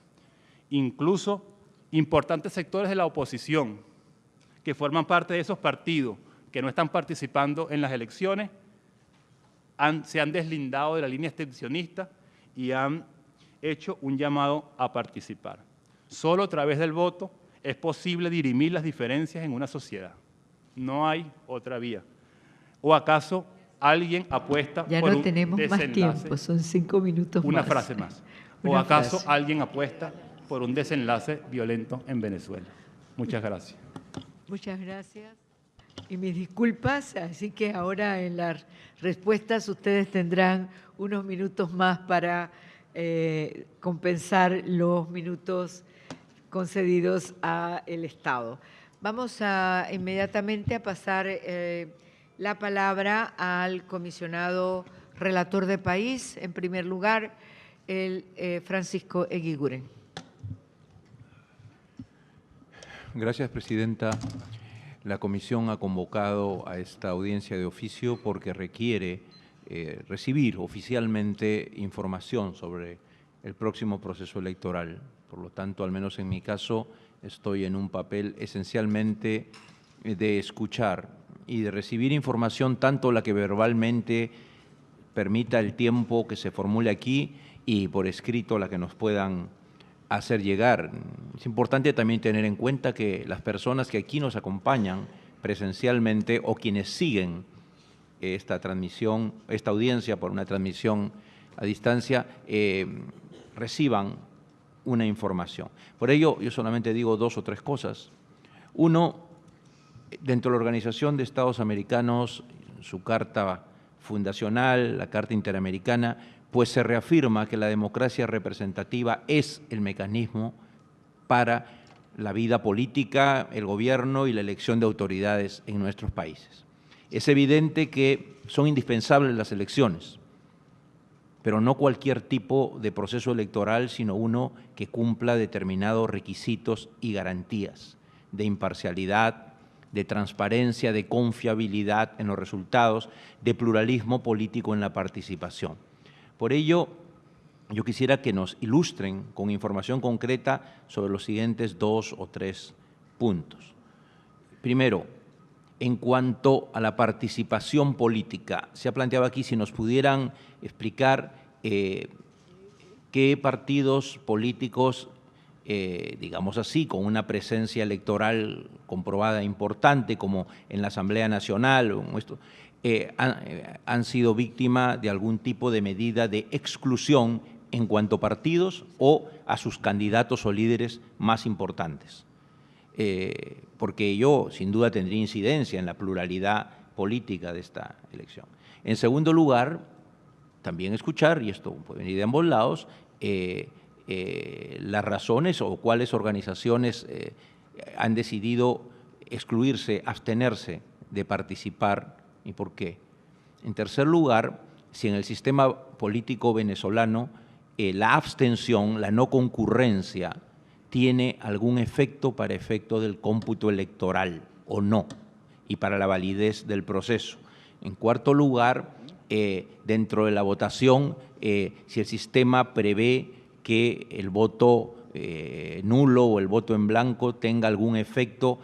Incluso importantes sectores de la oposición que forman parte de esos partidos que no están participando en las elecciones se han deslindado de la línea abstencionista y han hecho un llamado a participar. Solo a través del voto es posible dirimir las diferencias en una sociedad. No hay otra vía. ¿O acaso alguien apuesta ya por no un tenemos más desenlace? tiempo, son 5 minutos Una más. frase más. ¿O Una acaso frase. alguien apuesta por un desenlace violento en Venezuela? Muchas gracias. Muchas gracias. Y mis disculpas, así que ahora en las respuestas ustedes tendrán unos minutos más para compensar los minutos concedidos al Estado. Vamos inmediatamente a pasar la palabra al comisionado relator de país. En primer lugar, el Francisco Eguiguren. Gracias, presidenta. La comisión ha convocado a esta audiencia de oficio porque requiere recibir oficialmente información sobre el próximo proceso electoral. Por lo tanto, al menos en mi caso, estoy en un papel esencialmente de escuchar y de recibir información, tanto la que verbalmente permita el tiempo que se formule aquí y por escrito la que nos puedan hacer llegar. Es importante también tener en cuenta que las personas que aquí nos acompañan presencialmente o quienes siguen esta transmisión, esta audiencia por una transmisión a distancia, reciban una información. Por ello, yo solamente digo 2 o 3 cosas. Uno, dentro de la Organización de Estados Americanos, su carta fundacional, la Carta Interamericana, pues se reafirma que la democracia representativa es el mecanismo para la vida política, el gobierno y la elección de autoridades en nuestros países. Es evidente que son indispensables las elecciones, pero no cualquier tipo de proceso electoral, sino uno que cumpla determinados requisitos y garantías de imparcialidad, de transparencia, de confiabilidad en los resultados, de pluralismo político en la participación. Por ello, yo quisiera que nos ilustren con información concreta sobre los siguientes 2 o 3 puntos. Primero, en cuanto a la participación política, se ha planteado aquí si nos pudieran explicar qué partidos políticos, digamos así, con una presencia electoral comprobada importante, como en la Asamblea Nacional, han sido víctimas de algún tipo de medida de exclusión en cuanto a partidos o a sus candidatos o líderes más importantes. Porque ello, sin duda, tendría incidencia en la pluralidad política de esta elección. En segundo lugar, también escuchar, y esto puede venir de ambos lados, las razones o cuáles organizaciones han decidido excluirse, abstenerse de participar y por qué. En tercer lugar, si en el sistema político venezolano la abstención, la no concurrencia, tiene algún efecto para efecto del cómputo electoral o no, y para la validez del proceso. En cuarto lugar, dentro de la votación, si el sistema prevé que el voto nulo o el voto en blanco tenga algún efecto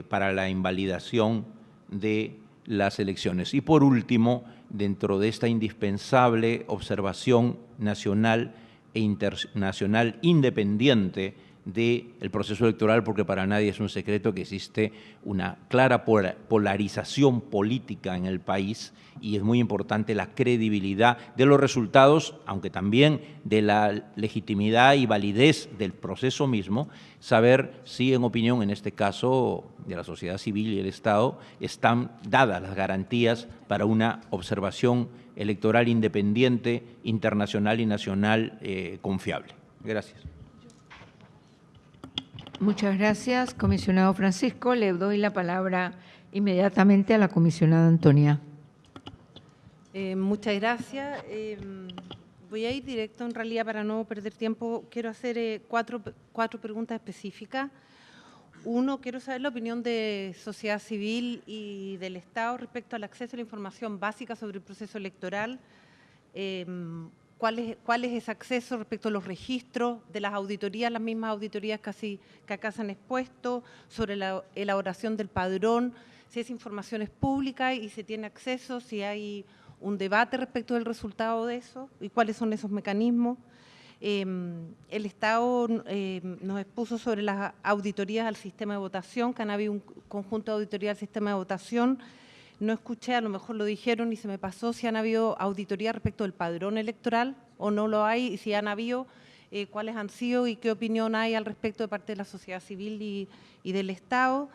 para la invalidación de las elecciones. Y por último, dentro de esta indispensable observación nacional e internacional independiente del proceso electoral, porque para nadie es un secreto que existe una clara polarización política en el país y es muy importante la credibilidad de los resultados, aunque también de la legitimidad y validez del proceso mismo, saber si, en opinión, en este caso, de la sociedad civil y el Estado, están dadas las garantías para una observación electoral independiente, internacional y nacional confiable. Gracias. Muchas gracias, comisionado Francisco. Le doy la palabra inmediatamente a la comisionada Antonia. Muchas gracias. Voy a ir directo, en realidad, para no perder tiempo. Quiero hacer cuatro preguntas específicas. Uno, quiero saber la opinión de sociedad civil y del Estado respecto al acceso a la información básica sobre el proceso electoral. ¿Cuál es ese acceso respecto a los registros de las auditorías, las mismas auditorías que acá se han expuesto, sobre la elaboración del padrón, si esa información es pública y se tiene acceso, si hay un debate respecto del resultado de eso y cuáles son esos mecanismos? El Estado nos expuso sobre las auditorías al sistema de votación, que han habido un conjunto de auditorías al sistema de votación. No escuché, a lo mejor lo dijeron y se me pasó, si han habido auditorías respecto del padrón electoral o no lo hay, y si han habido, cuáles han sido y qué opinión hay al respecto de parte de la sociedad civil y del Estado.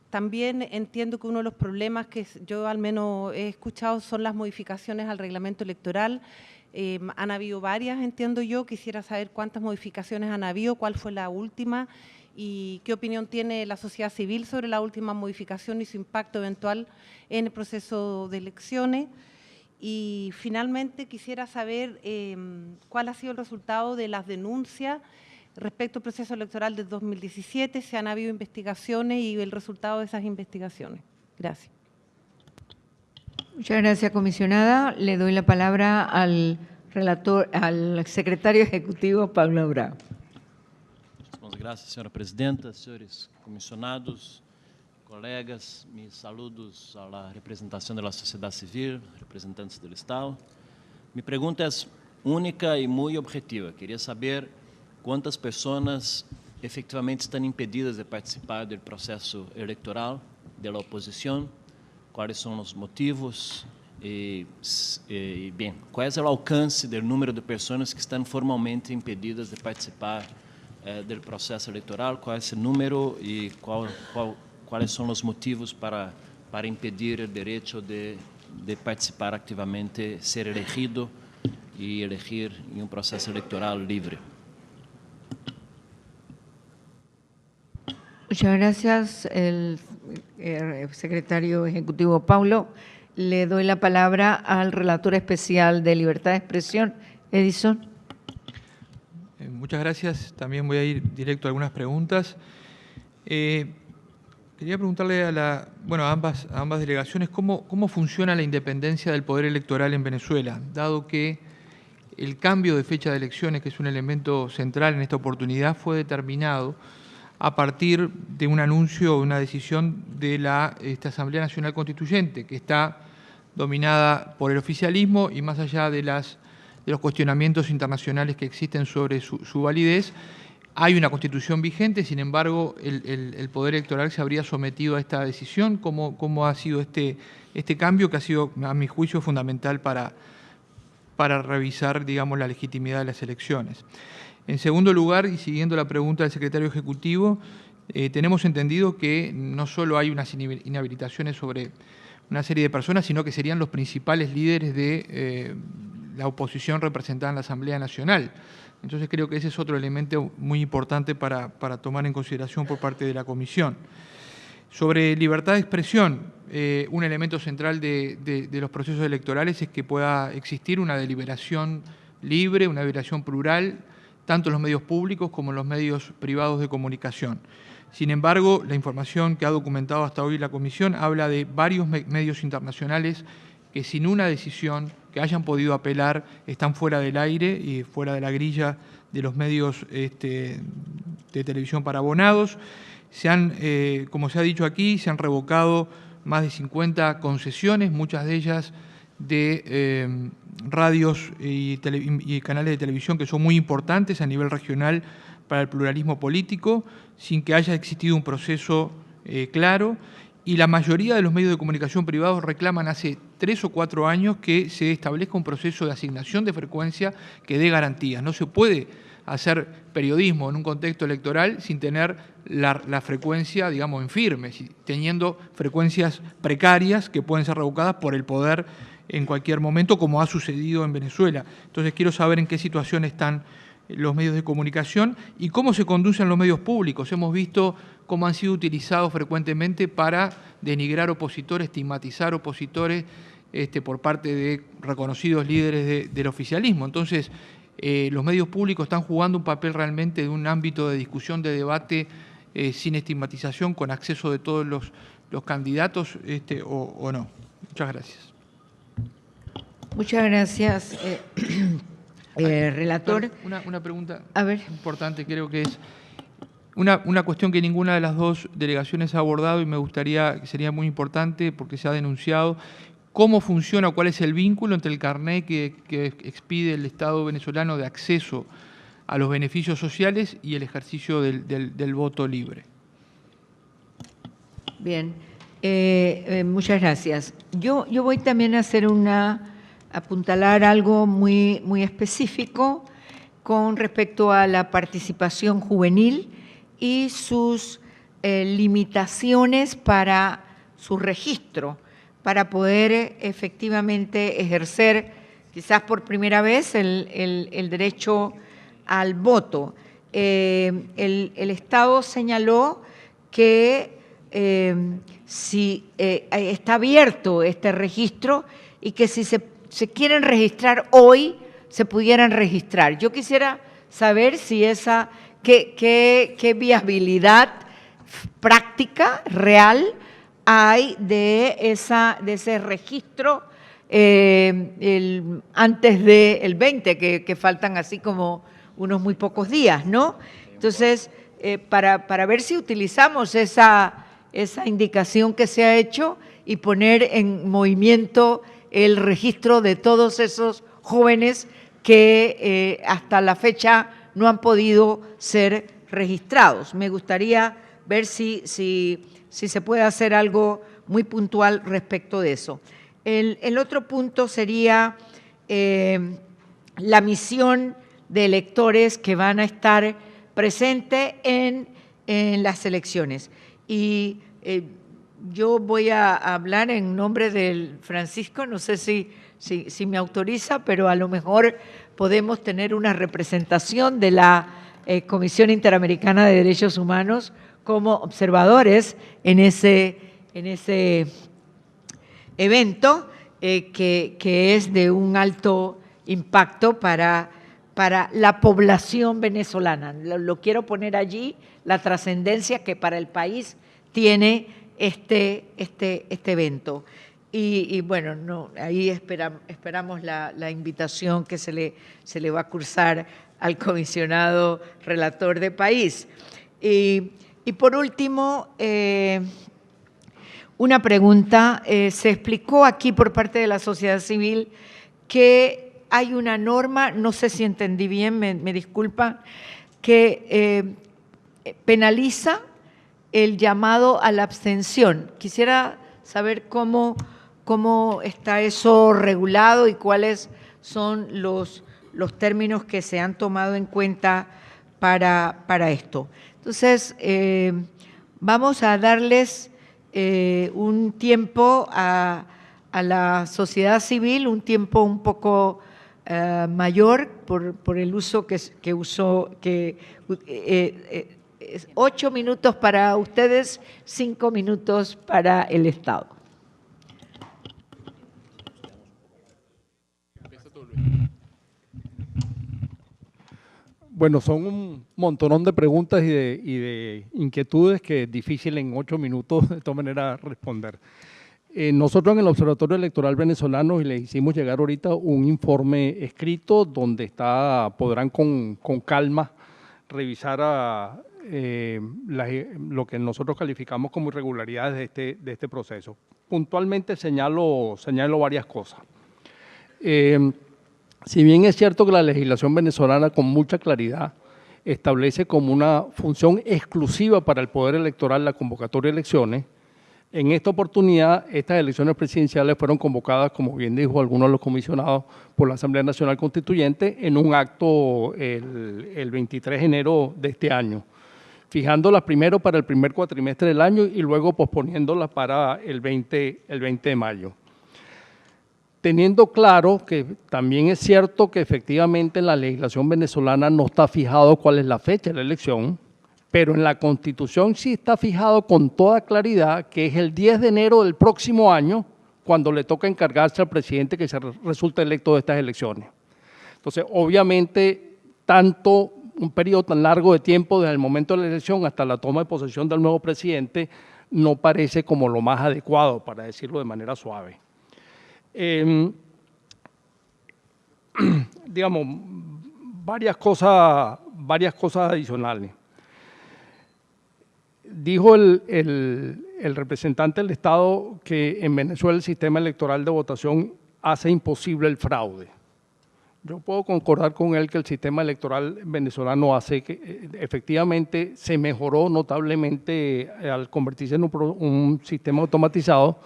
También entiendo que uno de los problemas que yo al menos he escuchado son las modificaciones al reglamento electoral. Han habido varias, entiendo yo. Quisiera saber cuántas modificaciones han habido, cuál fue la última y qué opinión tiene la sociedad civil sobre la última modificación y su impacto eventual en el proceso de elecciones. Y finalmente quisiera saber cuál ha sido el resultado de las denuncias respecto al proceso electoral del 2017, si han habido investigaciones y el resultado de esas investigaciones. Gracias. Muchas gracias, comisionada. Le doy la palabra al relator, al secretario ejecutivo, Paulo Abrao. Muchas gracias, señora presidenta, señores comisionados, colegas, mis saludos a la representación de la sociedad civil, representantes del Estado. Mi pregunta es única y muy objetiva. Quería saber cuántas personas efectivamente están impedidas de participar del proceso electoral de la oposición, cuáles son los motivos y bien, cuál es el alcance del número de personas que están formalmente impedidas de participar del proceso electoral, cuál es el número y cuáles son los motivos para impedir el derecho de participar activamente, ser elegido y elegir en un proceso electoral libre. Muchas gracias, el secretario ejecutivo Paulo. Le doy la palabra al relator especial de Libertad de Expresión, Edison. Muchas gracias. También voy a ir directo a algunas preguntas. Quería preguntarle a ambas delegaciones cómo funciona la independencia del poder electoral en Venezuela, dado que el cambio de fecha de elecciones, que es un elemento central en esta oportunidad, fue determinado a partir de un anuncio o una decisión de esta Asamblea Nacional Constituyente, que está dominada por el oficialismo y más allá de los cuestionamientos internacionales que existen sobre su validez, hay una Constitución vigente. Sin embargo, el Poder Electoral se habría sometido a esta decisión. ¿Cómo ha sido este cambio que ha sido, a mi juicio, fundamental para revisar, digamos, la legitimidad de las elecciones? En segundo lugar, y siguiendo la pregunta del secretario ejecutivo, tenemos entendido que no solo hay unas inhabilitaciones sobre una serie de personas, sino que serían los principales líderes de la oposición representada en la Asamblea Nacional. Entonces creo que ese es otro elemento muy importante para tomar en consideración por parte de la Comisión. Sobre libertad de expresión, un elemento central de los procesos electorales es que pueda existir una deliberación libre, una deliberación plural, tanto en los medios públicos como en los medios privados de comunicación. Sin embargo, la información que ha documentado hasta hoy la Comisión habla de varios medios internacionales que sin una decisión que hayan podido apelar están fuera del aire y fuera de la grilla de los medios de televisión para abonados. Como se ha dicho aquí, se han revocado más de 50 concesiones, muchas de ellas de radios y canales de televisión que son muy importantes a nivel regional para el pluralismo político, sin que haya existido un proceso claro. Y la mayoría de los medios de comunicación privados reclaman hace 3 o 4 años que se establezca un proceso de asignación de frecuencia que dé garantías. No se puede hacer periodismo en un contexto electoral sin tener la frecuencia, digamos, en firme, teniendo frecuencias precarias que pueden ser revocadas por el poder en cualquier momento, como ha sucedido en Venezuela. Entonces quiero saber en qué situación están los medios de comunicación y cómo se conducen los medios públicos. Hemos visto cómo han sido utilizados frecuentemente para denigrar opositores, estigmatizar opositores por parte de reconocidos líderes del oficialismo. Entonces, los medios públicos están jugando un papel realmente de un ámbito de discusión, de debate sin estigmatización, con acceso de todos los candidatos o no? Muchas gracias. Muchas gracias, relator. Una pregunta a ver, importante, creo que es una cuestión que ninguna de las dos delegaciones ha abordado y me gustaría, que sería muy importante porque se ha denunciado. ¿Cómo funciona o cuál es el vínculo entre el carnet que expide el Estado venezolano de acceso a los beneficios sociales y el ejercicio del voto libre? Bien, muchas gracias. Yo voy también a hacer apuntalar algo muy específico con respecto a la participación juvenil y sus limitaciones para su registro, para poder efectivamente ejercer, quizás por primera vez, el derecho al voto. El Estado señaló que si está abierto este registro y que si se quieren registrar hoy, se pudieran registrar. Yo quisiera saber si qué viabilidad práctica, real, hay de ese registro antes del 20, que faltan así como unos muy pocos días, ¿no? Entonces, para ver si utilizamos esa indicación que se ha hecho y poner en movimiento el registro de todos esos jóvenes que hasta la fecha no han podido ser registrados. Me gustaría ver si se puede hacer algo muy puntual respecto de eso. El otro punto sería la misión de electores que van a estar presentes en las elecciones. Y yo voy a hablar en nombre del Francisco, no sé si me autoriza, pero a lo mejor podemos tener una representación de la Comisión Interamericana de Derechos Humanos como observadores en ese evento que es de un alto impacto para la población venezolana. Lo quiero poner allí, la trascendencia que para el país tiene este evento. Y bueno, ahí esperamos la invitación que se le va a cursar al comisionado relator de país. Y por último, una pregunta. Se explicó aquí por parte de la sociedad civil que hay una norma, no sé si entendí bien, me disculpan, que penaliza el llamado a la abstención. Quisiera saber cómo está eso regulado y cuáles son los términos que se han tomado en cuenta para esto. Entonces, vamos a darles un tiempo a la sociedad civil, un tiempo un poco mayor por el uso que usó, 8 minutos para ustedes, 5 minutos para el Estado. Bueno, son un montonón de preguntas y de inquietudes que es difícil en 8 minutos de todas maneras responder. Nosotros en el Observatorio Electoral Venezolano le hicimos llegar ahorita un informe escrito donde podrán con calma revisar lo que nosotros calificamos como irregularidades de este proceso. Puntualmente señalo varias cosas. Si bien es cierto que la legislación venezolana con mucha claridad establece como una función exclusiva para el Poder Electoral la convocatoria de elecciones, en esta oportunidad estas elecciones presidenciales fueron convocadas, como bien dijo alguno de los comisionados, por la Asamblea Nacional Constituyente en un acto el 23 de enero de este año, fijándolas primero para el primer cuatrimestre del año y luego posponiéndolas para el 20 de mayo. Teniendo claro que también es cierto que efectivamente en la legislación venezolana no está fijado cuál es la fecha de la elección, pero en la Constitución sí está fijado con toda claridad que es el 10 de enero del próximo año cuando le toca encargarse al presidente que se resulte electo de estas elecciones. Entonces, obviamente, tanto un periodo tan largo de tiempo desde el momento de la elección hasta la toma de posesión del nuevo presidente no parece como lo más adecuado, para decirlo de manera suave. Digamos, varias cosas adicionales. Dijo el representante del Estado que en Venezuela el sistema electoral de votación hace imposible el fraude. Yo puedo concordar con él que el sistema electoral venezolano hace que efectivamente se mejoró notablemente al convertirse en un sistema automatizado,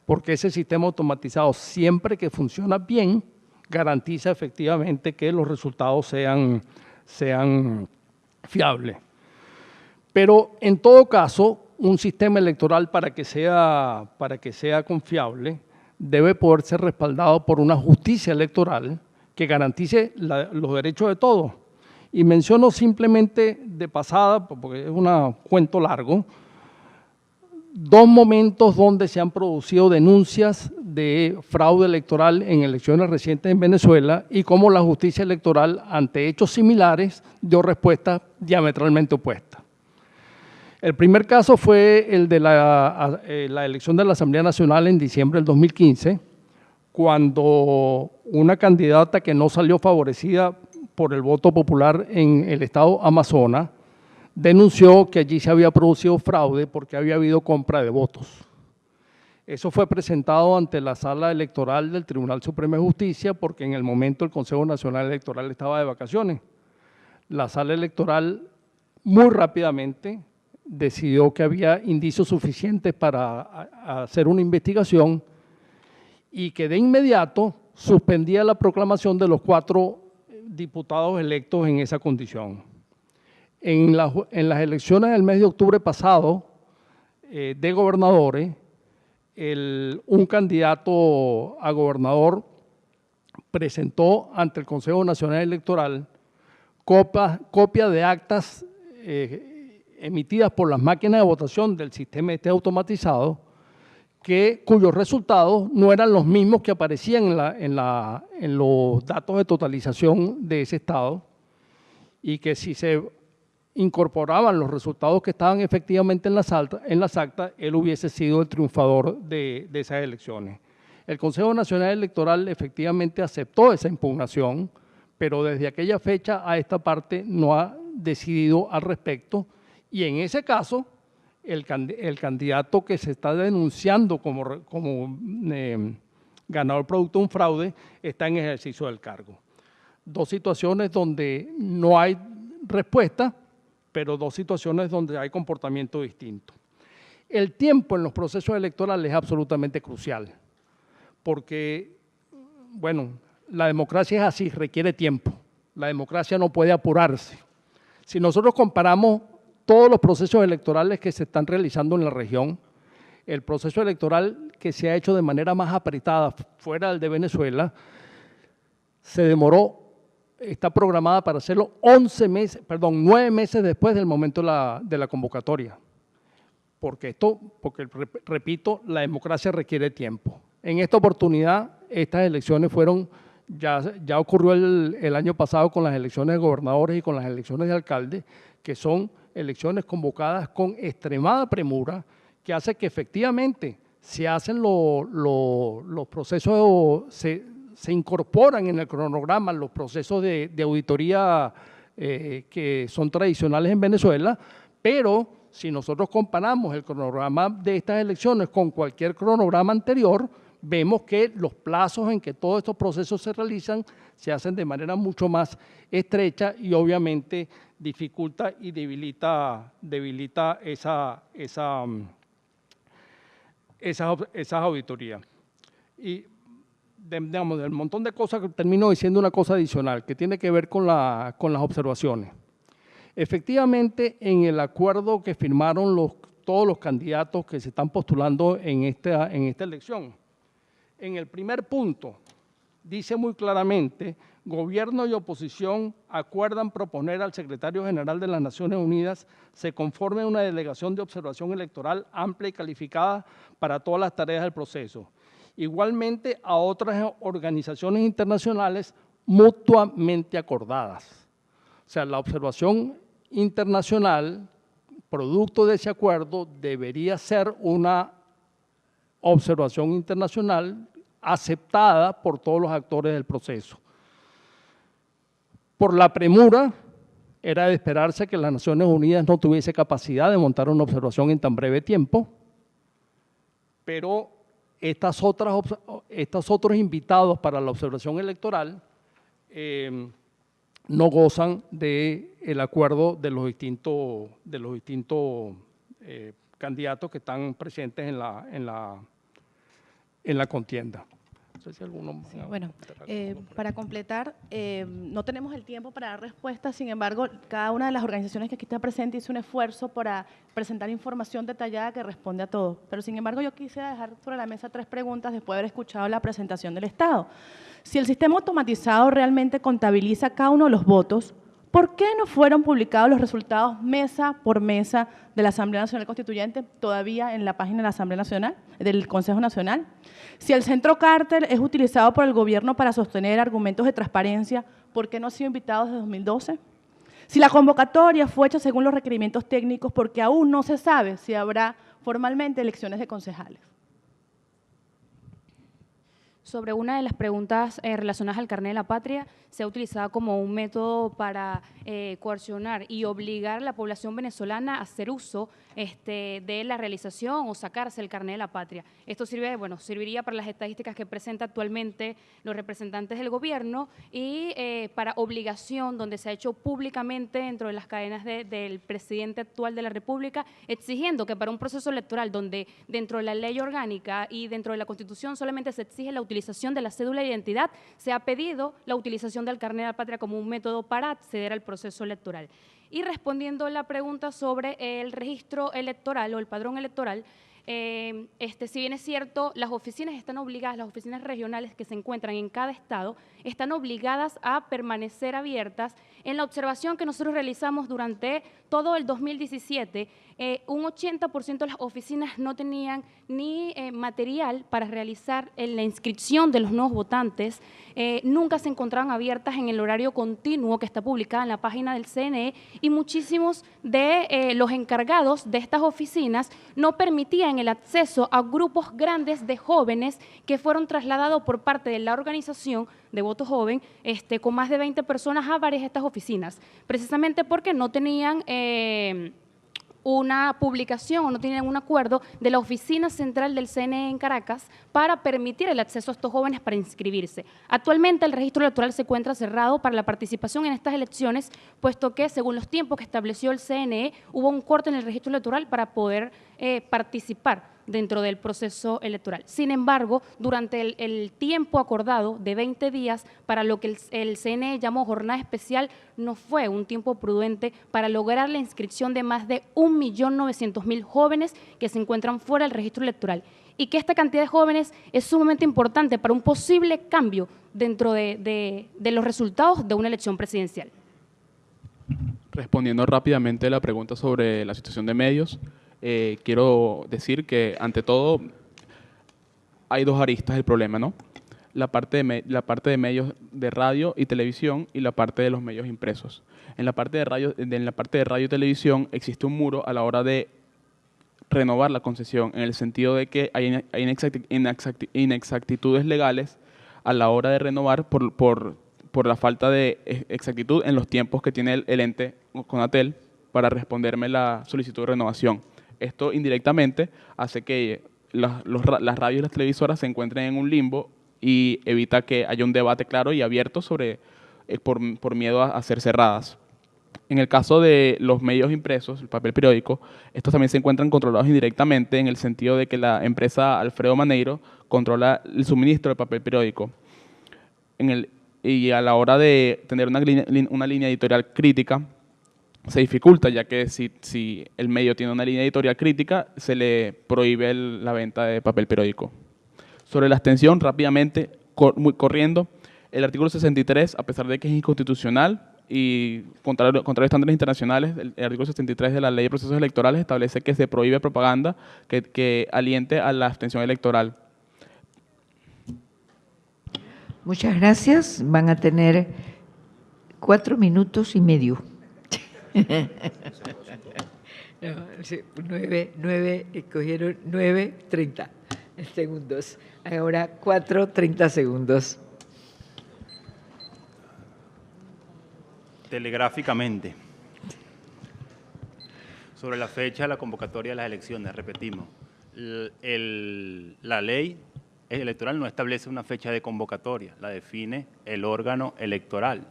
porque ese sistema automatizado, siempre que funciona bien, garantiza efectivamente que los resultados sean fiables. Pero en todo caso, un sistema electoral para que sea confiable debe poder ser respaldado por una justicia electoral que garantice los derechos de todos. Y menciono simplemente de pasada, porque es un cuento largo, dos momentos donde se han producido denuncias de fraude electoral en elecciones recientes en Venezuela y cómo la justicia electoral, ante hechos similares, dio respuestas diametralmente opuestas. El primer caso fue el de la elección de la Asamblea Nacional en diciembre del 2015, cuando una candidata que no salió favorecida por el voto popular en el estado Amazonas denunció que allí se había producido fraude porque había habido compra de votos. Eso fue presentado ante la sala electoral del Tribunal Supremo de Justicia porque en el momento el Consejo Nacional Electoral estaba de vacaciones. La sala electoral muy rápidamente decidió que había indicios suficientes para hacer una investigación y que de inmediato suspendía la proclamación de los 4 diputados electos en esa condición. En las elecciones del mes de octubre pasado de gobernadores, un candidato a gobernador presentó ante el Consejo Nacional Electoral copia de actas emitidas por las máquinas de votación del sistema automatizado, cuyos resultados no eran los mismos que aparecían en los datos de totalización de ese estado, y que si se incorporaban los resultados que estaban efectivamente en las actas, él hubiese sido el triunfador de esas elecciones. El Consejo Nacional Electoral efectivamente aceptó esa impugnación, pero desde aquella fecha a esta parte no ha decidido al respecto, y en ese caso el candidato que se está denunciando como ganador producto de un fraude está en ejercicio del cargo. Dos situaciones donde no hay respuesta, pero dos situaciones donde hay comportamiento distinto. El tiempo en los procesos electorales es absolutamente crucial, porque, bueno, la democracia es así, requiere tiempo. La democracia no puede apurarse. Si nosotros comparamos todos los procesos electorales que se están realizando en la región, el proceso electoral que se ha hecho de manera más apretada fuera del de Venezuela, se demoró, está programada para hacerlo 9 meses después del momento de la convocatoria. Porque repito, la democracia requiere tiempo. En esta oportunidad, estas elecciones ya ocurrió el año pasado con las elecciones de gobernadores y con las elecciones de alcaldes, que son elecciones convocadas con extremada premura, que hace que efectivamente se hacen los procesos, se incorporan en el cronograma los procesos de auditoría que son tradicionales en Venezuela, pero si nosotros comparamos el cronograma de estas elecciones con cualquier cronograma anterior, vemos que los plazos en que todos estos procesos se realizan se hacen de manera mucho más estrecha y obviamente dificulta y debilita esas auditorías. Y digamos, del montón de cosas, termino diciendo una cosa adicional que tiene que ver con las observaciones. Efectivamente, en el acuerdo que firmaron todos los candidatos que se están postulando en esta elección, en el primer punto dice muy claramente: gobierno y oposición acuerdan proponer al secretario general de las Naciones Unidas se conforme una delegación de observación electoral amplia y calificada para todas las tareas del proceso. Igualmente a otras organizaciones internacionales mutuamente acordadas. O sea, la observación internacional, producto de ese acuerdo, debería ser una observación internacional aceptada por todos los actores del proceso. Por la premura, era de esperarse que las Naciones Unidas no tuviese capacidad de montar una observación en tan breve tiempo, pero estos otros invitados para la observación electoral no gozan del acuerdo de los distintos candidatos que están presentes en la contienda. No sé si alguno… Sí, bueno, para completar, no tenemos el tiempo para dar respuestas, sin embargo, cada una de las organizaciones que aquí está presente hizo un esfuerzo para presentar información detallada que responde a todo. Pero, sin embargo, yo quisiera dejar sobre la mesa 3 preguntas después de haber escuchado la presentación del Estado. Si el sistema automatizado realmente contabiliza cada uno de los votos, ¿por qué no fueron publicados los resultados mesa por mesa de la Asamblea Nacional Constituyente todavía en la página de la Asamblea Nacional, del Consejo Nacional? Si el Centro Carter es utilizado por el gobierno para sostener argumentos de transparencia, ¿por qué no ha sido invitado desde 2012? Si la convocatoria fue hecha según los requerimientos técnicos, ¿por qué aún no se sabe si habrá formalmente elecciones de concejales? Sobre una de las preguntas relacionadas al carnet de la patria, se ha utilizado como un método para coercionar y obligar a la población venezolana a hacer uso de la realización o sacarse el carnet de la patria. Esto serviría para las estadísticas que presenta actualmente los representantes del gobierno y para obligación, donde se ha hecho públicamente dentro de las cadenas del presidente actual de la República, exigiendo que para un proceso electoral donde dentro de la ley orgánica y dentro de la Constitución solamente se exige la utilización de la cédula de identidad, se ha pedido la utilización del carnet de la patria como un método para acceder al proceso electoral. Y respondiendo a la pregunta sobre el registro electoral o el padrón electoral, si bien es cierto, las oficinas están obligadas, las oficinas regionales que se encuentran en cada estado, están obligadas a permanecer abiertas. En la observación que nosotros realizamos durante todo el 2017, un 80% de las oficinas no tenían ni material para realizar la inscripción de los nuevos votantes, nunca se encontraban abiertas en el horario continuo que está publicada en la página del CNE y muchísimos de los encargados de estas oficinas no permitían el acceso a grupos grandes de jóvenes que fueron trasladados por parte de la organización de voto joven con más de 20 personas a varias de estas oficinas, precisamente porque no tenían una publicación o no tenían un acuerdo de la oficina central del CNE en Caracas para permitir el acceso a estos jóvenes para inscribirse. Actualmente el registro electoral se encuentra cerrado para la participación en estas elecciones, puesto que según los tiempos que estableció el CNE hubo un corte en el registro electoral para poder participar dentro del proceso electoral. Sin embargo, durante el tiempo acordado de 20 días para lo que el CNE llamó jornada especial, no fue un tiempo prudente para lograr la inscripción de más de 1.900.000 jóvenes que se encuentran fuera del registro electoral y que esta cantidad de jóvenes es sumamente importante para un posible cambio dentro de los resultados de una elección presidencial. Respondiendo rápidamente a la pregunta sobre la situación de medios, quiero decir que, ante todo, hay 2 aristas del problema, ¿no? La parte de medios de radio y televisión y la parte de los medios impresos. En la parte de radio y televisión existe un muro a la hora de renovar la concesión, en el sentido de que hay inexactitudes legales a la hora de renovar por la falta de exactitud en los tiempos que tiene el ente Conatel para responderme la solicitud de renovación. Esto indirectamente hace que las radios y las televisoras se encuentren en un limbo y evita que haya un debate claro y abierto por miedo a ser cerradas. En el caso de los medios impresos, el papel periódico, estos también se encuentran controlados indirectamente en el sentido de que la empresa Alfredo Maneiro controla el suministro de papel periódico. Y a la hora de tener una línea editorial crítica, se dificulta, ya que si el medio tiene una línea editorial crítica, se le prohíbe la venta de papel periódico. Sobre la abstención, rápidamente, corriendo, el artículo 63, a pesar de que es inconstitucional y contrario a estándares internacionales, el artículo 63 de la Ley de Procesos Electorales establece que se prohíbe propaganda que aliente a la abstención electoral. Muchas gracias. Van a tener 4 minutos y medio. No, sí, 9, cogieron 9:30 segundos. Ahora 4:30 segundos. Telegráficamente. Sobre la fecha de la convocatoria de las elecciones, repetimos, la ley electoral no establece una fecha de convocatoria, la define el órgano electoral,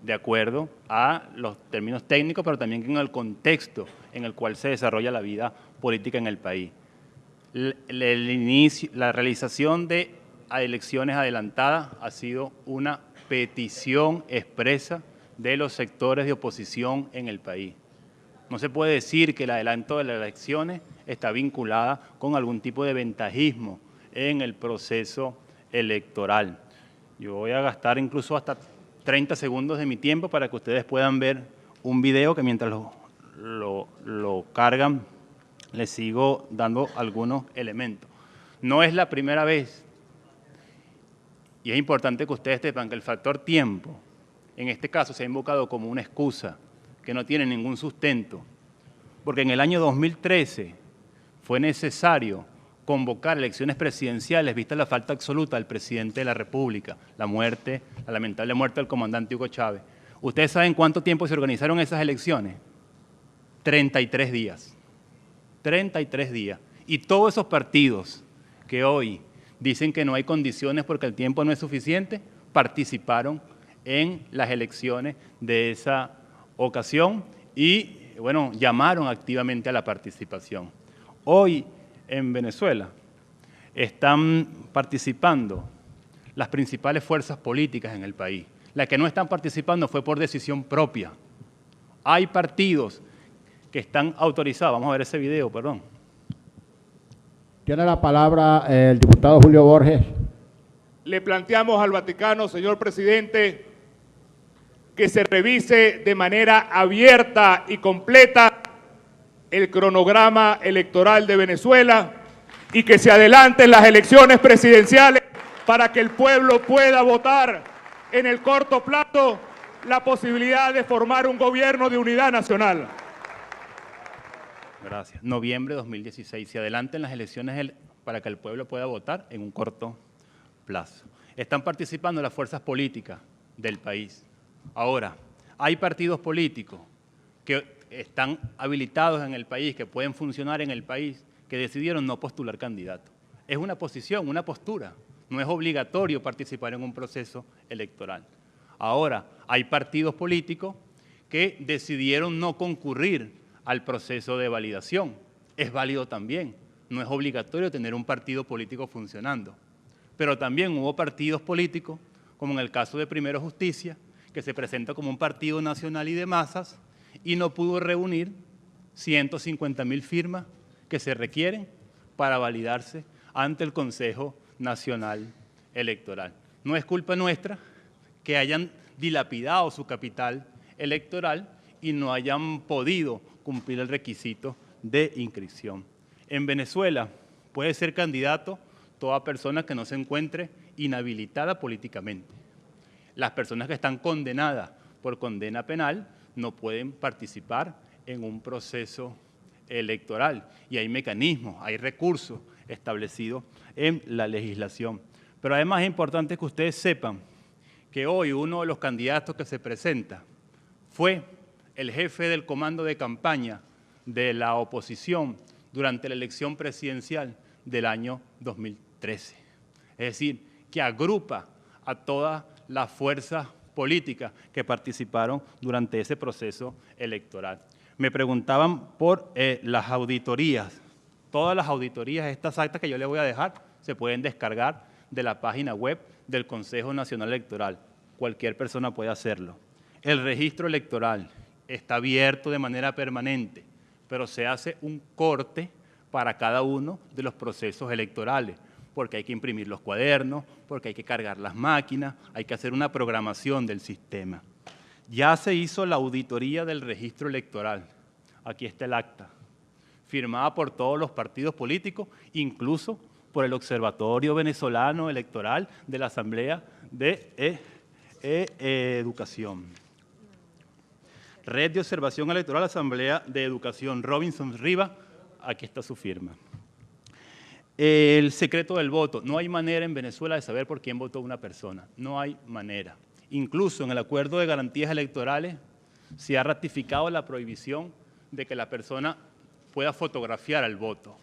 de acuerdo a los términos técnicos, pero también en el contexto en el cual se desarrolla la vida política en el país. La realización de elecciones adelantadas ha sido una petición expresa de los sectores de oposición en el país. No se puede decir que el adelanto de las elecciones está vinculada con algún tipo de ventajismo en el proceso electoral. Yo voy a gastar incluso hasta 30 segundos de mi tiempo para que ustedes puedan ver un video que mientras lo cargan les sigo dando algunos elementos. No es la primera vez, y es importante que ustedes sepan que el factor tiempo, en este caso se ha invocado como una excusa que no tiene ningún sustento, porque en el año 2013 fue necesario convocar elecciones presidenciales vista la falta absoluta del presidente de la República, la lamentable muerte del comandante Hugo Chávez. ¿Ustedes saben cuánto tiempo se organizaron esas elecciones? 33 días. 33 días. Y todos esos partidos que hoy dicen que no hay condiciones porque el tiempo no es suficiente, participaron en las elecciones de esa ocasión y, bueno, llamaron activamente a la participación. Hoy en Venezuela están participando las principales fuerzas políticas en el país. Las que no están participando fue por decisión propia. Hay partidos que están autorizados. Vamos a ver ese video, perdón. Tiene la palabra el diputado Julio Borges. Le planteamos al Vaticano, señor presidente, que se revise de manera abierta y completa el cronograma electoral de Venezuela y que se adelanten las elecciones presidenciales para que el pueblo pueda votar en el corto plazo la posibilidad de formar un gobierno de unidad nacional. Gracias. Noviembre de 2016. Se adelanten las elecciones para que el pueblo pueda votar en un corto plazo. Están participando las fuerzas políticas del país. Ahora, hay partidos políticos que están habilitados en el país, que pueden funcionar en el país, que decidieron no postular candidatos. Es una posición, una postura. No es obligatorio participar en un proceso electoral. Ahora, hay partidos políticos que decidieron no concurrir al proceso de validación. Es válido también. No es obligatorio tener un partido político funcionando. Pero también hubo partidos políticos, como en el caso de Primero Justicia, que se presenta como un partido nacional y de masas y no pudo reunir 150.000 firmas que se requieren para validarse ante el Consejo Nacional Electoral. No es culpa nuestra que hayan dilapidado su capital electoral y no hayan podido cumplir el requisito de inscripción. En Venezuela puede ser candidato toda persona que no se encuentre inhabilitada políticamente. Las personas que están condenadas por condena penal no pueden participar en un proceso electoral y hay mecanismos, hay recursos establecidos en la legislación. Pero además es importante que ustedes sepan que hoy uno de los candidatos que se presenta fue el jefe del comando de campaña de la oposición durante la elección presidencial del año 2013. Es decir, que agrupa a todas las fuerzas políticas que participaron durante ese proceso electoral. Me preguntaban por las auditorías. Todas las auditorías, estas actas que yo les voy a dejar, se pueden descargar de la página web del Consejo Nacional Electoral. Cualquier persona puede hacerlo. El registro electoral está abierto de manera permanente, pero se hace un corte para cada uno de los procesos electorales, porque hay que imprimir los cuadernos, porque hay que cargar las máquinas, hay que hacer una programación del sistema. Ya se hizo la auditoría del registro electoral. Aquí está el acta, firmada por todos los partidos políticos, incluso por el Observatorio Venezolano Electoral de la Asamblea de Educación. Red de Observación Electoral, Asamblea de Educación, Robinson Riva, aquí está su firma. El secreto del voto. No hay manera en Venezuela de saber por quién votó una persona. No hay manera. Incluso en el Acuerdo de Garantías Electorales se ha ratificado la prohibición de que la persona pueda fotografiar el voto.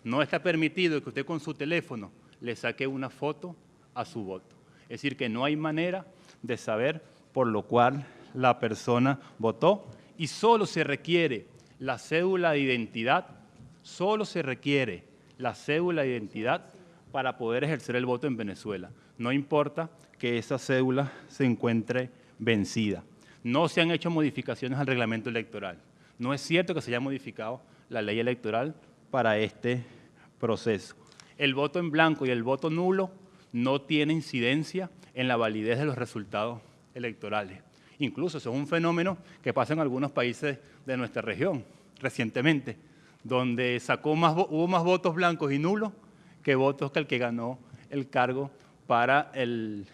No está permitido que usted con su teléfono le saque una foto a su voto. Es decir, que no hay manera de saber por lo cual la persona votó y solo se requiere la cédula de identidad, solo se requiere la cédula de identidad para poder ejercer el voto en Venezuela. No importa que esa cédula se encuentre vencida. No se han hecho modificaciones al reglamento electoral. No es cierto que se haya modificado la ley electoral para este proceso. El voto en blanco y el voto nulo no tienen incidencia en la validez de los resultados electorales. Incluso eso es un fenómeno que pasa en algunos países de nuestra región recientemente, donde hubo más votos blancos y nulos que votos que el que ganó el cargo para el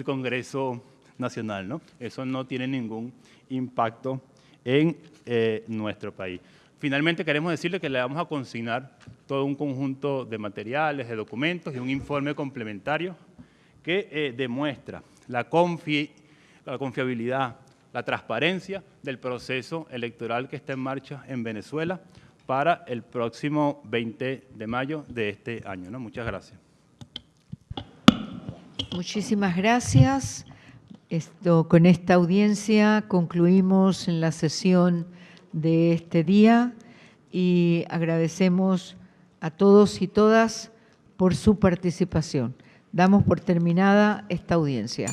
Congreso Nacional, ¿no? Eso no tiene ningún impacto en nuestro país. Finalmente queremos decirle que le vamos a consignar todo un conjunto de materiales, de documentos y un informe complementario que demuestra la confiabilidad, la transparencia del proceso electoral que está en marcha en Venezuela para el próximo 20 de mayo de este año, ¿no? Muchas gracias. Muchísimas gracias. Con esta audiencia concluimos la sesión de este día y agradecemos a todos y todas por su participación. Damos por terminada esta audiencia.